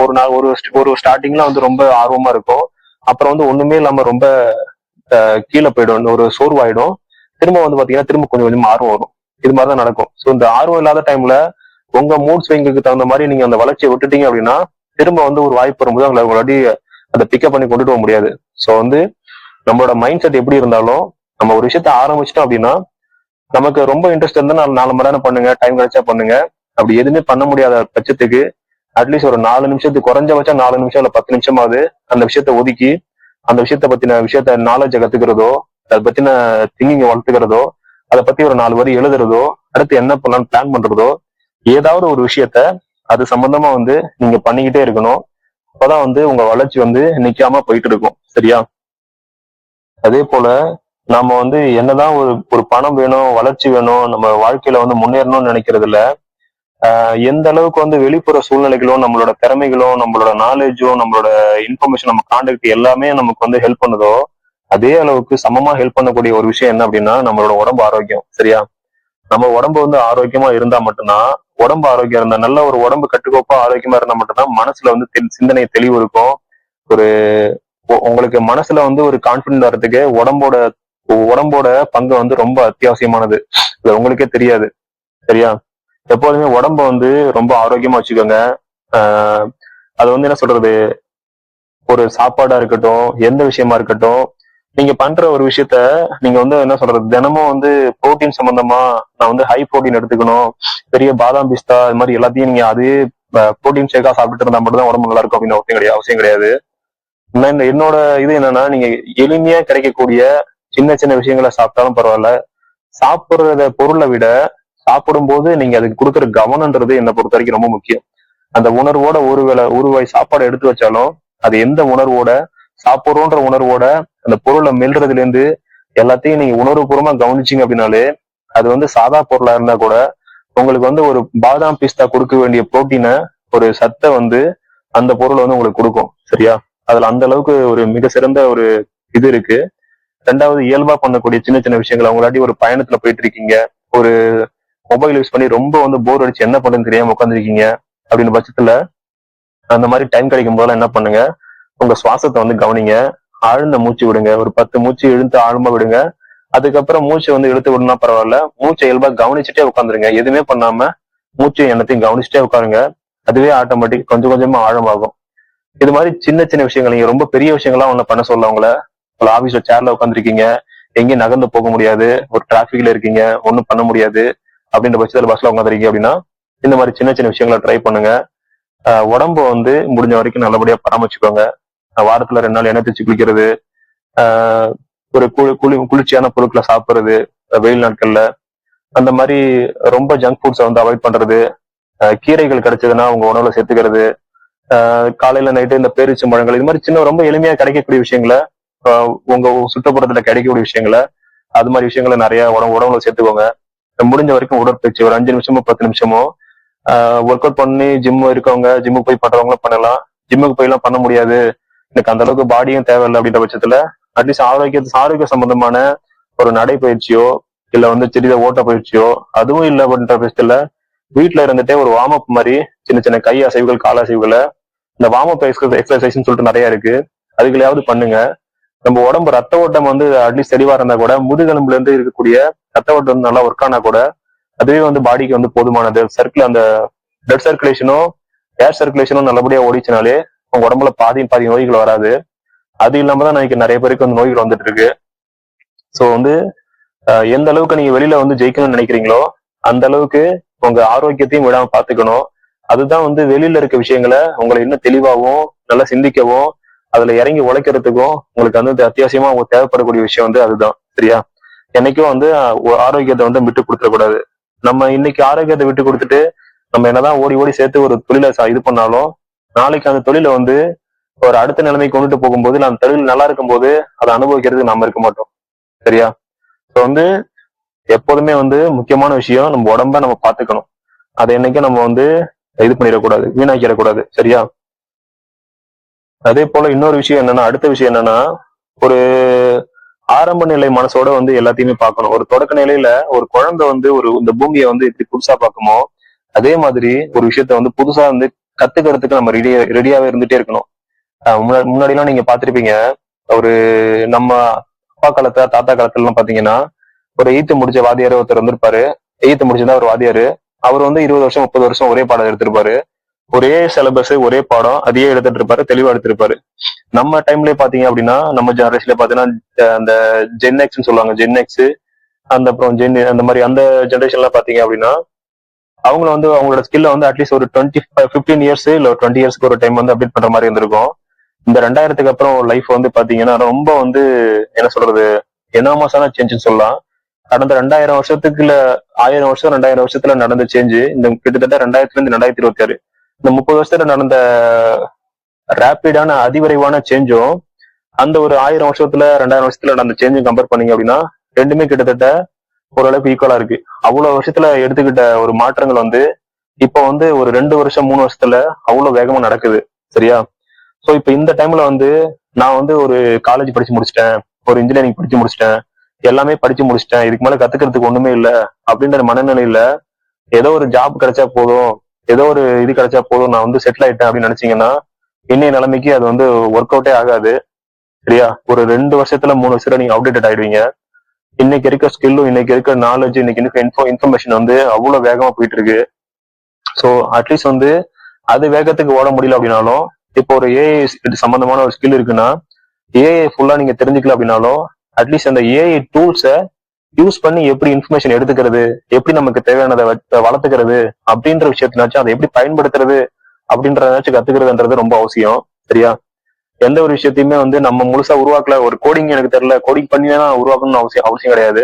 ஒரு நாள் ஒரு ஸ்டார்டிங்ல வந்து ரொம்ப ஆர்வமா இருக்கும். அப்புறம் வந்து ஒண்ணுமே இல்லாம ரொம்ப கீழே போயிடும், ஒரு சோர்வாயிடும். திரும்ப வந்து பாத்தீங்கன்னா திரும்ப கொஞ்சம் கொஞ்சம் ஆர்வம் வரும். இது மாதிரிதான் நடக்கும். ஸோ இந்த ஆர்வம் இல்லாத டைம்ல உங்க மூட் ஸ்விங்குக்கு தகுந்த மாதிரி நீங்க அந்த வளர்ச்சியை விட்டுட்டீங்க அப்படின்னா திரும்ப வந்து ஒரு வாய்ப்பு வரும்போது உங்களாடி அதை பிக்கப் பண்ணி கொண்டுட்டு போக முடியாது. ஸோ வந்து நம்மளோட மைண்ட் செட் எப்படி இருந்தாலும் நம்ம ஒரு விஷயத்த ஆரம்பிச்சிட்டோம் அப்படின்னா நமக்கு ரொம்ப இன்ட்ரெஸ்ட் இருந்தா 4 மணி நேரம் பண்ணுங்க, டைம் கிடைச்சா பண்ணுங்க. அப்படி எதுவுமே பண்ண முடியாத பட்சத்துக்கு அட்லீஸ்ட் ஒரு 4 நிமிஷத்துக்கு குறைஞ்சபட்சம் 4 நிமிஷம் இல்ல 10 நிமிஷமாவது அந்த விஷயத்த ஒதுக்கி அந்த விஷயத்த நாலேஜை கத்துக்கிறதோ, அதை பத்தின திங்கிங்க வளர்த்துக்கிறதோ, அதை பத்தி ஒரு 4 வரி எழுதுறதோ, அடுத்து என்ன பண்ணலாம்னு பிளான் பண்றதோ, ஏதாவது ஒரு விஷயத்த அது சம்பந்தமா வந்து நீங்க பண்ணிக்கிட்டே இருக்கணும். அப்பதான் வந்து உங்க வளர்ச்சி வந்து நிக்காம போயிட்டு இருக்கும். சரியா? அதே போல நாம வந்து என்னதான் ஒரு ஒரு பணம் வேணும், வளர்ச்சி வேணும், நம்ம வாழ்க்கையில வந்து முன்னேறணும்னு நினைக்கிறதுல எந்த அளவுக்கு வந்து வெளிப்புற சூழ்நிலைகளும் நம்மளோட திறமைகளும் நம்மளோட நாலேஜும் நம்மளோட இன்ஃபர்மேஷன் நம்ம கான்டாக்ட் எல்லாமே நமக்கு வந்து ஹெல்ப் பண்ணுதோ அதே அளவுக்கு சமமா ஹெல்ப் பண்ணக்கூடிய ஒரு விஷயம் என்ன அப்படின்னா நம்மளோட உடம்பு ஆரோக்கியம். சரியா? நம்ம உடம்பு வந்து ஆரோக்கியமா இருந்தா மட்டும்தான், உடம்பு ஆரோக்கியம் இருந்தா நல்ல ஒரு உடம்பு கட்டுக்கோப்பா ஆரோக்கியமா இருந்தா மட்டும்தான் மனசுல வந்து சிந்தனை தெளிவு இருக்கும். ஒரு உங்களுக்கு மனசுல வந்து ஒரு கான்பிடன்ட் வர்றதுக்கு உடம்போட பங்கு வந்து ரொம்ப அத்தியாவசியமானது. இது உங்களுக்கே தெரியாது. சரியா? எப்போதுமே உடம்ப வந்து ரொம்ப ஆரோக்கியமா வச்சுக்கோங்க. ஆஹ் அது வந்து என்ன சொல்றது, ஒரு சாப்பாடா இருக்கட்டும், எந்த விஷயமா இருக்கட்டும், நீங்க பண்ற ஒரு விஷயத்த நீங்க வந்து என்ன சொல்றது, தினமும் வந்து புரோட்டீன் சம்பந்தமா நான் வந்து ஹை புரோட்டீன் எடுத்துக்கணும், பெரிய பாதாம் பிஸ்தா இது மாதிரி எல்லாத்தையும் நீங்க அதே புரோட்டீன் ஷேக்கா சாப்பிட்டு இருந்தா மட்டும் தான் உடம்பு நல்லா இருக்கும் அப்படின்னு அவசியம் கிடையாது. என்னோட இது என்னன்னா, நீங்க எளிமையா கிடைக்கக்கூடிய சின்ன சின்ன விஷயங்களை சாப்பிட்டாலும் பரவாயில்ல. சாப்பிடுறத பொருளை விட சாப்பிடும் போது நீங்க அதுக்கு கொடுக்குற கவனம்ன்றது என்னை பொறுத்த வரைக்கும் ரொம்ப முக்கியம். அந்த உணர்வோட ஒரு வாய் சாப்பாடு எடுத்து வச்சாலும் அது எந்த உணர்வோட சாப்பிடுறோன்ற உணர்வோட அந்த பொருளை மெல்றதுல இருந்து எல்லாத்தையும் நீங்க உணர்வுபூர்வமா கவனிச்சீங்க அப்படின்னாலே அது வந்து சாதா பொருளா இருந்தா கூட உங்களுக்கு வந்து ஒரு பாதாம் பிஸ்தா கொடுக்க வேண்டிய புரோட்டீனை, ஒரு சத்தை வந்து அந்த பொருள் வந்து உங்களுக்கு கொடுக்கும். சரியா? அதுல அந்த அளவுக்கு ஒரு மிக சிறந்த ஒரு இது இருக்கு. ரெண்டாவது, இயல்பா பண்ணக்கூடிய சின்ன சின்ன விஷயங்கள். அவங்களாட்டி ஒரு பயணத்துல போயிட்டு இருக்கீங்க, ஒரு மொபைல் யூஸ் பண்ணி ரொம்ப வந்து போர் அடிச்சு என்ன பண்ணுன்னு தெரியாம உட்காந்துருக்கீங்க அப்படின்னு பட்சத்துல அந்த மாதிரி டைம் கிடைக்கும் போதெல்லாம் என்ன பண்ணுங்க, உங்க சுவாசத்தை வந்து கவனிங்க. ஆழ்ந்த மூச்சு விடுங்க. ஒரு 10 மூச்சு இழுத்து ஆழமா விடுங்க. அதுக்கப்புறம் மூச்சை வந்து இழுத்து விடணும்னா பரவாயில்ல, மூச்சை இயல்பா கவனிச்சுட்டே உட்காந்துருங்க. எதுவுமே பண்ணாம மூச்சை எண்ணத்தையும் கவனிச்சுட்டே உட்காருங்க. அதுவே ஆட்டோமேட்டிக் கொஞ்சம் கொஞ்சமா ஆழமாகும். இது மாதிரி சின்ன சின்ன விஷயங்கள், நீங்க ரொம்ப பெரிய விஷயங்கள்லாம் ஒண்ணு பண்ண சொல்ல உங்களை ஆபீஸ்ல சேர்ல உட்காந்துருக்கீங்க, எங்கேயும் நகர்ந்து போக முடியாது, ஒரு டிராபிக்ல இருக்கீங்க, ஒண்ணும் பண்ண முடியாது அப்படின்ற பட்சத்துல பஸ்ல உட்காந்துருக்கீங்க அப்படின்னா இந்த மாதிரி சின்ன சின்ன விஷயங்களை ட்ரை பண்ணுங்க. உடம்ப வந்து முடிஞ்ச வரைக்கும் நல்லபடியா பராமரிச்சுக்கோங்க. வாரத்துல 2 நாள் எண்ணெய் தேய்ச்சி குளிக்கிறது, ஒரு குளிர்ச்சியான பொருட்களை சாப்பிடுறது வெயில் நாட்கள்ல, அந்த மாதிரி ரொம்ப ஜங்க் ஃபுட்ஸை வந்து அவாய்ட் பண்றது, கீரைகள் கிடைச்சதுன்னா உங்க உணவுல சேர்த்துக்கிறது, காலையில நைட்டு இந்த பேரிச்சம் பழங்கள், இது மாதிரி சின்ன ரொம்ப எளிமையா கிடைக்கக்கூடிய விஷயங்களை, உங்க சுற்றுப்புறத்துல கிடைக்கக்கூடிய விஷயங்களை, அது மாதிரி விஷயங்களை நிறைய உணவுல சேர்த்துக்கோங்க. முடிஞ்ச வரைக்கும் உடற்பயிற்சி ஒரு 5 நிமிஷமோ 10 நிமிஷமோ ஒர்க் அவுட் பண்ணி ஜிம் இருக்கவங்க ஜிம்முக்கு போய் பண்றவங்களும் பண்ணலாம். ஜிம்முக்கு போய் எல்லாம் பண்ண முடியாது, எனக்கு அந்த அளவுக்கு பாடியும் தேவையில்லை அப்படின்ற பட்சத்துல அட்லீஸ்ட் ஆரோக்கிய சம்பந்தமான ஒரு நடைப்பயிற்சியோ இல்ல வந்து சிறித ஓட்ட பயிற்சியோ, அதுவும் இல்லை அப்படின்ற பட்சத்துல வீட்டுல இருந்துட்டே ஒரு வார்ம் அப் மாதிரி சின்ன சின்ன கை அசைவுகள் கால அசைவுகளை, இந்த வார்ம் அப் எக்ஸசைஸ் சொல்லிட்டு நிறைய இருக்கு, அதுகளையாவது பண்ணுங்க. நம்ம உடம்பு ரத்த ஓட்டம் வந்து அட்லீஸ்ட் தெளிவா இருந்தா கூட, முதுகெலும்புல இருந்து இருக்கக்கூடிய ரத்த ஓட்டம் வந்து நல்லா ஒர்க் ஆனா கூட அதுவே வந்து பாடிக்கு வந்து போதுமானது. அந்த பிளட் சர்க்குலேஷனும் ஏர் சர்க்குலேஷனும் நல்லபடியா ஓடிச்சுனாலே உங்க உடம்புல பாதி நோய்கள் வராது. அது இல்லாம தான் எனக்கு நிறைய பேருக்கு வந்து நோய்கள் வந்துட்டு இருக்கு. ஸோ வந்து எந்த அளவுக்கு நீங்க வெளியில வந்து ஜெயிக்கணும்னு நினைக்கிறீங்களோ அந்த அளவுக்கு உங்க ஆரோக்கியத்தையும் விடாம பாத்துக்கணும். அதுதான் வந்து வெளியில இருக்க விஷயங்களை உங்களை இன்னும் தெளிவாகவும் நல்லா சிந்திக்கவும் அதுல இறங்கி உழைக்கிறதுக்கும் உங்களுக்கு வந்து அத்தியாவசியமா உங்களுக்கு தேவைப்படக்கூடிய விஷயம் வந்து அதுதான். சரியா? என்னைக்கும் வந்து ஆரோக்கியத்தை வந்து விட்டு கொடுத்துடக்கூடாது. நம்ம இன்னைக்கு ஆரோக்கியத்தை விட்டு கொடுத்துட்டு நம்ம என்னதான் ஓடி ஓடி சேர்த்து ஒரு தொழிலை இது பண்ணாலும் நாளைக்கு அந்த தொழிலை வந்து ஒரு அடுத்த நிலைமைக்கு கொண்டுட்டு போகும்போது அந்த தொழில் நல்லா இருக்கும் போது அதை அனுபவிக்கிறதுக்கு நாம இருக்க மாட்டோம். சரியா? ஸோ வந்து எப்போதுமே வந்து முக்கியமான விஷயம் நம்ம உடம்ப நம்ம பார்த்துக்கணும். அதை என்னைக்கும் நம்ம வந்து இது பண்ணிடக்கூடாது, வீணாக்கிடக்கூடாது. சரியா? அதே போல இன்னொரு விஷயம் என்னன்னா, அடுத்த விஷயம் என்னன்னா, ஒரு ஆரம்ப நிலை மனசோட வந்து எல்லாத்தையுமே பார்க்கணும். ஒரு தொடக்க நிலையில ஒரு குழந்தை வந்து இந்த பூமியை வந்து எப்படி புதுசா பார்க்குமோ அதே மாதிரி ஒரு விஷயத்த வந்து புதுசா வந்து கத்துக்கிறதுக்கு நம்ம ரெடியாவே இருந்துட்டே இருக்கணும். முன்னாடி எல்லாம் நீங்க பாத்திருப்பீங்க. ஒரு நம்ம அப்பா காலத்துல தாத்தா காலத்துல எல்லாம் பாத்தீங்கன்னா ஒரு 8th முடிச்ச வாத்தியார் ஒருத்தர் வந்திருப்பாரு. 8th முடிச்சதா ஒரு வாத்தியாரு. அவர் வந்து 20 வருஷம் 30 வருஷம் ஒரே பாடம் எடுத்திருப்பாரு. ஒரே சிலபஸ் ஒரே பாடம் அதையே எடுத்துட்டு இருப்பாரு, தெளிவா எடுத்திருப்பாரு. நம்ம டைம்லயே பாத்தீங்க அப்படின்னா நம்ம ஜெனரேஷன்ல பாத்தீங்கன்னா அந்த ஜென்எக்ஸ் சொல்லுவாங்க, ஜென்எக்ஸ் அந்த அப்புறம் ஜென் அந்த மாதிரி அந்த ஜெனரேஷன்ல பாத்தீங்க அப்படின்னா அவங்க வந்து அவங்களோட ஸ்கில்ல வந்து அட்லீஸ்ட் ஒரு 15 இயர்ஸ் இல்ல 20 இயர்ஸ்க்கு ஒரு டைம் வந்து அப்டேட் பண்ற மாதிரி இருந்திருக்கும். இந்த 2000க்கு அப்புறம் லைஃப் வந்து பாத்தீங்கன்னா ரொம்ப வந்து என்ன சொல்றது எனாமஸான சேஞ்சுன்னு சொல்லலாம். கடந்த 2000 வருஷத்துக்கு இல்ல 1000 வருஷம் 2000 வருஷத்துல நடந்த சேஞ்சு இந்த கிட்டத்தட்ட 2000ல இருந்து 2026 இந்த 30 வருஷத்துல நடந்த ரேபிடான அதிவிரைவான சேஞ்சும் அந்த ஒரு 1000 வருஷத்துல 2000 வருஷத்துல நடந்த சேஞ்சும் கம்பேர் பண்ணீங்க அப்படின்னா ரெண்டுமே கிட்டத்தட்ட ஓரளவுக்கு ஈக்குவலா இருக்கு. அவ்வளவு வருஷத்துல எடுத்துக்கிட்ட ஒரு மாற்றங்கள் வந்து இப்ப வந்து ஒரு 2 வருஷம் 3 வருஷத்துல அவ்வளவு வேகமா நடக்குது. சரியா? சோ இப்ப இந்த டைம்ல வந்து நான் வந்து ஒரு காலேஜ் படிச்சு முடிச்சிட்டேன், ஒரு இன்ஜினியரிங் படிச்சு முடிச்சிட்டேன், எல்லாமே படிச்சு முடிச்சிட்டேன், இதுக்கு மேல கத்துக்கிறதுக்கு ஒண்ணுமே இல்ல அப்படின்ற மனநிலையில ஏதோ ஒரு ஜாப் கிடைச்சா போதும், ஏதோ ஒரு இது கிடைச்சா போதும், நான் வந்து செட்டில் ஆயிட்டேன் அப்படின்னு நினைச்சீங்கன்னா இன்னைய நிலைமைக்கு அது வந்து ஒர்க் அவுட்டே ஆகாது. சரியா? ஒரு 2 வருஷத்துல 3 வருஷத்துல நீங்க அப்டேட் ஆயிடுவீங்க. இன்னைக்கு இருக்க ஸ்கில்லும் இன்னைக்கு இருக்க நாலேஜ் இன்னைக்கு இருக்க இன்ஃபர்மேஷன் வந்து அவ்வளவு வேகமா போயிட்டு இருக்கு. ஸோ அட்லீஸ்ட் வந்து அது வேகத்துக்கு ஓட முடியல அப்படின்னாலும் இப்போ ஒரு ஏஐ சம்பந்தமான ஒரு ஸ்கில் இருக்குன்னா ஏஐ ஃபுல்லா நீங்க தெரிஞ்சுக்கல அப்படின்னாலும் அட்லீஸ்ட் அந்த ஏஐ டூல்ஸை யூஸ் பண்ணி எப்படி இன்ஃபர்மேஷன் எடுத்துக்கிறது, எப்படி நமக்கு தேவையானதை வளர்த்துக்கிறது அப்படின்ற விஷயத்தினாச்சும் அதை எப்படி பயன்படுத்துறது அப்படின்றதாச்சும் கத்துக்கிறதுன்றது ரொம்ப அவசியம். சரியா? எந்த ஒரு விஷயத்தையுமே வந்து நம்ம முழுசா உருவாக்கல, ஒரு கோடிங் எனக்கு தெரியல கோடிங் பண்ணி தான் உருவாக்கணும்னு அவசியம் கிடையாது.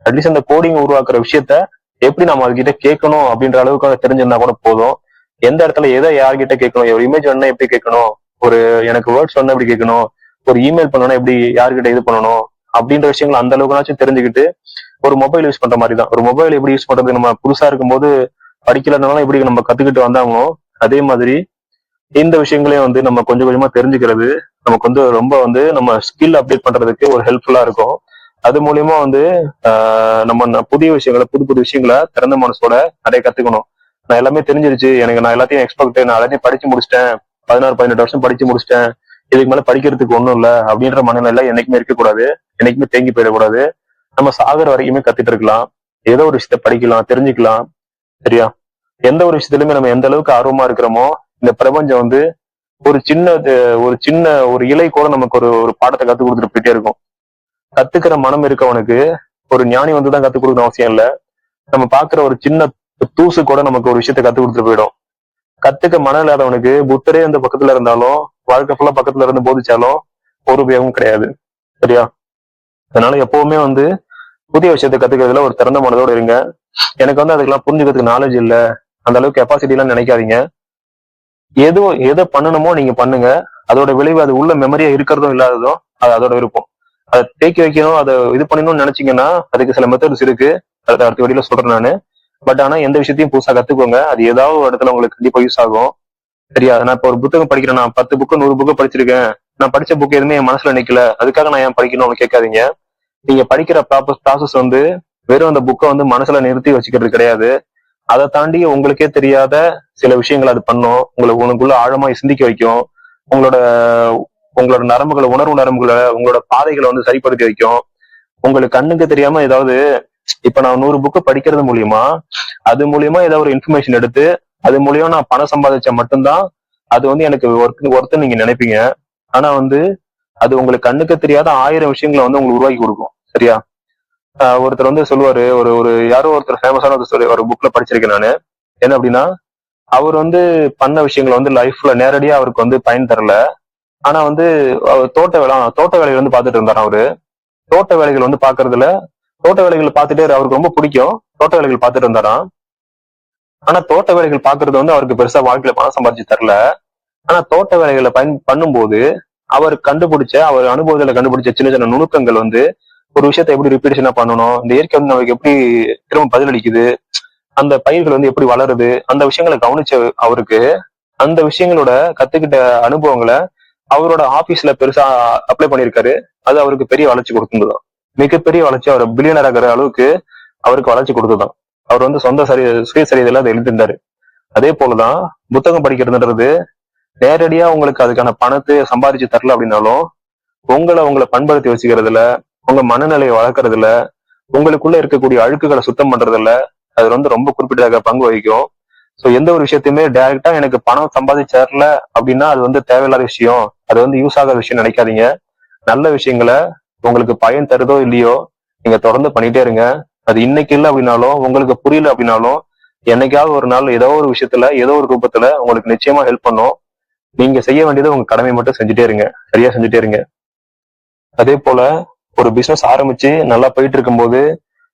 அட்லீஸ்ட் அந்த கோடிங் உருவாக்குற விஷயத்த எப்படி நம்ம அதுகிட்ட கேட்கணும் அப்படின்ற அளவுக்கு தெரிஞ்சிருந்தா கூட போதும். எந்த இடத்துல எதை யார்கிட்ட கேட்கணும், ஒரு இமேஜ் வேணா எப்படி கேட்கணும், ஒரு எனக்கு வேர்ட்ஸ் வேணா எப்படி கேட்கணும், ஒரு இமெயில் பண்ணணும் எப்படி யார்கிட்ட இது பண்ணணும் அப்படின்ற விஷயங்கள் அந்த அளவுக்குனாச்சும் தெரிஞ்சுக்கிட்டு ஒரு மொபைல் யூஸ் பண்ற மாதிரி தான். ஒரு மொபைல் எப்படி யூஸ் பண்றது நம்ம புதுசா இருக்கும்போது படிக்கலனாலும் எப்படி நம்ம கத்துக்கிட்டு வந்தாங்களோ அதே மாதிரி இந்த விஷயங்களையும் வந்து நம்ம கொஞ்சம் கொஞ்சமா தெரிஞ்சுக்கிறது நமக்கு வந்து ரொம்ப வந்து நம்ம ஸ்கில் அப்டேட் பண்றதுக்கு ஒரு ஹெல்ப்ஃபுல்லா இருக்கும். அது மூலியமா வந்து நம்ம புதிய விஷயங்களை புது புது விஷயங்களை திறந்த மனசோட நிறைய கத்துக்கணும். நான் எல்லாமே தெரிஞ்சிருச்சு, எனக்கு நான் எல்லாத்தையும் எக்ஸ்பெக்ட், நான் எல்லாத்தையும் படிச்சு முடிச்சிட்டேன், 16-18 வருஷம் படிச்சு முடிச்சிட்டேன், இதுக்கு மேல படிக்கிறதுக்கு ஒண்ணும் இல்ல அப்படின்ற மனநிலை என்னைக்குமே இருக்கக்கூடாது, என்னைக்குமே தேங்கி போயிடக்கூடாது. நம்ம சாகர வரைக்குமே கத்துட்டு இருக்கலாம், ஏதோ ஒரு விஷயத்த படிக்கலாம், தெரிஞ்சுக்கலாம். சரியா? எந்த ஒரு விஷயத்திலுமே நம்ம எந்த அளவுக்கு ஆர்வமா இருக்கிறோமோ இந்த பிரபஞ்சம் வந்து ஒரு சின்ன ஒரு இலை கூட நமக்கு ஒரு ஒரு பாடத்தை கத்துக் கொடுத்துட்டு போயிட்டே இருக்கும். கத்துக்கிற மனம் இருக்கவனுக்கு ஒரு ஞானி வந்துதான் கத்துக் கொடுக்கணும் அவசியம் இல்ல. நம்ம பாக்குற ஒரு சின்ன தூசு கூட நமக்கு ஒரு விஷயத்த கத்துக் கொடுத்துட்டு போயிடும். கத்துக்க மனம் இல்லாதவனுக்கு புத்தரே அந்த பக்கத்துல இருந்தாலும் வாழ்க்கை ஃபுல்லா பக்கத்துல இருந்து போதிச்சாலும் ஒரு உபயோகமும் கிடையாது. சரியா? அதனால எப்பவுமே வந்து புதிய விஷயத்த கத்துக்கிறதுல ஒரு திறந்த மனதோட இருங்க. எனக்கு வந்து அதுக்கெல்லாம் புரிஞ்சுக்கிறதுக்கு நாலேஜ் இல்ல, அந்த அளவுக்கு கெப்பாசிட்டி எல்லாம் நினைக்காதீங்க. எதை பண்ணணுமோ நீங்க பண்ணுங்க. அதோட விளைவு அது உள்ள மெமரியா இருக்கிறதும் இல்லாததும் அது அதோட விருப்பம். அதை தேக்கி வைக்கணும், அதை இது பண்ணணும்னு நினைச்சீங்கன்னா அதுக்கு சில மெத்தட்ஸ் இருக்கு, அதை அடுத்த வழியில சொல்றேன் நானு. பட் ஆனா எந்த விஷயத்தையும் புதுசா கத்துக்கோங்க, அது ஏதாவது ஒரு இடத்துல உங்களுக்கு கண்டிப்பா யூஸ் ஆகும். சரியா? நான் இப்ப ஒரு புத்தகம் படிக்கிறேன், நான் 10 புக்கு 100 புக்கு படிச்சிருக்கேன், நான் படிச்ச புக் எதுவுமே என் மனசுல நிக்கல, அதுக்காக நான் ஏன் படிக்கணும்னு கேட்காதீங்க. நீங்க படிக்கிற ப்ராசஸ் வந்து வெறும் அந்த புக்கை வந்து மனசுல நிறுத்தி வச்சுக்கிறது கிடையாது. அதை தாண்டி உங்களுக்கே தெரியாத சில விஷயங்கள் அது பண்ணும், உங்களுக்குள்ள ஆழமா சிந்திக்க வைக்கும், உங்களோட உங்களோட நரம்புகளை உணர்வு நரம்புகளை உங்களோட பாதைகளை வந்து சரிப்படுத்தி வைக்கும். உங்களுக்கு கண்ணுக்கு தெரியாம ஏதாவது இப்ப நான் 100 புக்கு படிக்கிறது மூலியமா அது மூலியமா ஏதாவது ஒரு இன்ஃபர்மேஷன் எடுத்து அது மூலியமா நான் பணம் சம்பாதிச்சா மட்டும்தான் அது வந்து எனக்கு ஒர்த்து நீங்க நினைப்பீங்க. ஆனா வந்து அது உங்களுக்கு கண்ணுக்கு தெரியாத 1000 விஷயங்களை வந்து உங்களுக்கு உருவாக்கி கொடுக்கும். சரியா? ஒருத்தர் வந்து சொல்லுவாரு, ஒரு ஒரு யாரோ ஒருத்தர் ஃபேமஸான ஒரு புக்ல படிச்சிருக்கேன் நானு. என்ன அப்படின்னா அவர் வந்து பண்ண விஷயங்களை வந்து லைஃப்ல நேரடியா அவருக்கு வந்து பயன் தரல. ஆனா வந்து தோட்ட வேலைகள் வந்து பாத்துட்டு இருந்தாராம் அவரு. தோட்ட வேலைகள் வந்து பாக்குறதுல தோட்ட வேலைகள் பார்த்துட்டே அவருக்கு ரொம்ப பிடிக்கும், தோட்ட வேலைகள் பார்த்துட்டு இருந்தாராம். ஆனா தோட்ட வேலைகள் பாக்குறது வந்து அவருக்கு பெருசா வாழ்க்கையில பணம் சம்பாதிச்சு தரல. ஆனா தோட்ட வேலைகளை பண்ணும்போது அவர் அனுபவத்துல கண்டுபிடிச்ச சின்ன சின்ன நுணுக்கங்கள் வந்து ஒரு விஷயத்த எப்படி ரிப்பீட்டேஷனா பண்ணணும், இந்த இயற்கை வந்து நமக்கு எப்படி திரும்ப பதிலளிக்குது, அந்த பயிர்கள் வந்து எப்படி வளருது, அந்த விஷயங்களை கவனிச்ச அவருக்கு அந்த விஷயங்களோட கத்துக்கிட்ட அனுபவங்களை அவரோட ஆபீஸ்ல பெருசா அப்ளை பண்ணியிருக்காரு. அது அவருக்கு பெரிய வளர்ச்சி கொடுத்துதான், மிகப்பெரிய வளர்ச்சி. அவர் பில்லியனர் ஆகிற அளவுக்கு அவருக்கு வளர்ச்சி கொடுத்துதான். அவர் வந்து சொந்த சுயசரிதையில அதை எழுதியிருந்தாரு. அதே போலதான் புத்தகம் படிக்கிறதுன்றது நேரடியா உங்களுக்கு அதுக்கான பணத்தை சம்பாதிச்சு தரல அப்படின்னாலும், உங்களை பண்படுத்தி வச்சுக்கிறதுல, உங்க மனநிலையை வளர்க்கறதுல, உங்களுக்குள்ள இருக்கக்கூடிய அழுக்குகளை சுத்தம் பண்றதுல அது வந்து ரொம்ப குறிப்பிட்டதாக பங்கு வகிக்கும். சோ எந்த ஒரு விஷயத்தையுமே டைரக்டா எனக்கு பணம் சம்பாதிச்சேரல அப்படின்னா அது வந்து தேவையில்லாத விஷயம், அது வந்து யூஸ் ஆகாத விஷயம் நினைக்காதீங்க. நல்ல விஷயங்களை உங்களுக்கு பயன் தருதோ இல்லையோ நீங்க தொடர்ந்து பண்ணிட்டே இருங்க. அது இன்னைக்கு இல்லை அப்படின்னாலும், உங்களுக்கு புரியல அப்படின்னாலும், என்னைக்காவது ஒரு நாள் ஏதோ ஒரு விஷயத்துல ஏதோ ஒரு ரூபத்துல உங்களுக்கு நிச்சயமா ஹெல்ப் பண்ணும். நீங்க செய்ய வேண்டியது உங்க கடமை மட்டும் செஞ்சுட்டே இருங்க, சரியா செஞ்சுட்டே இருங்க. அதே போல ஒரு பிசினஸ் ஆரம்பிச்சு நல்லா போயிட்டு இருக்கும்போது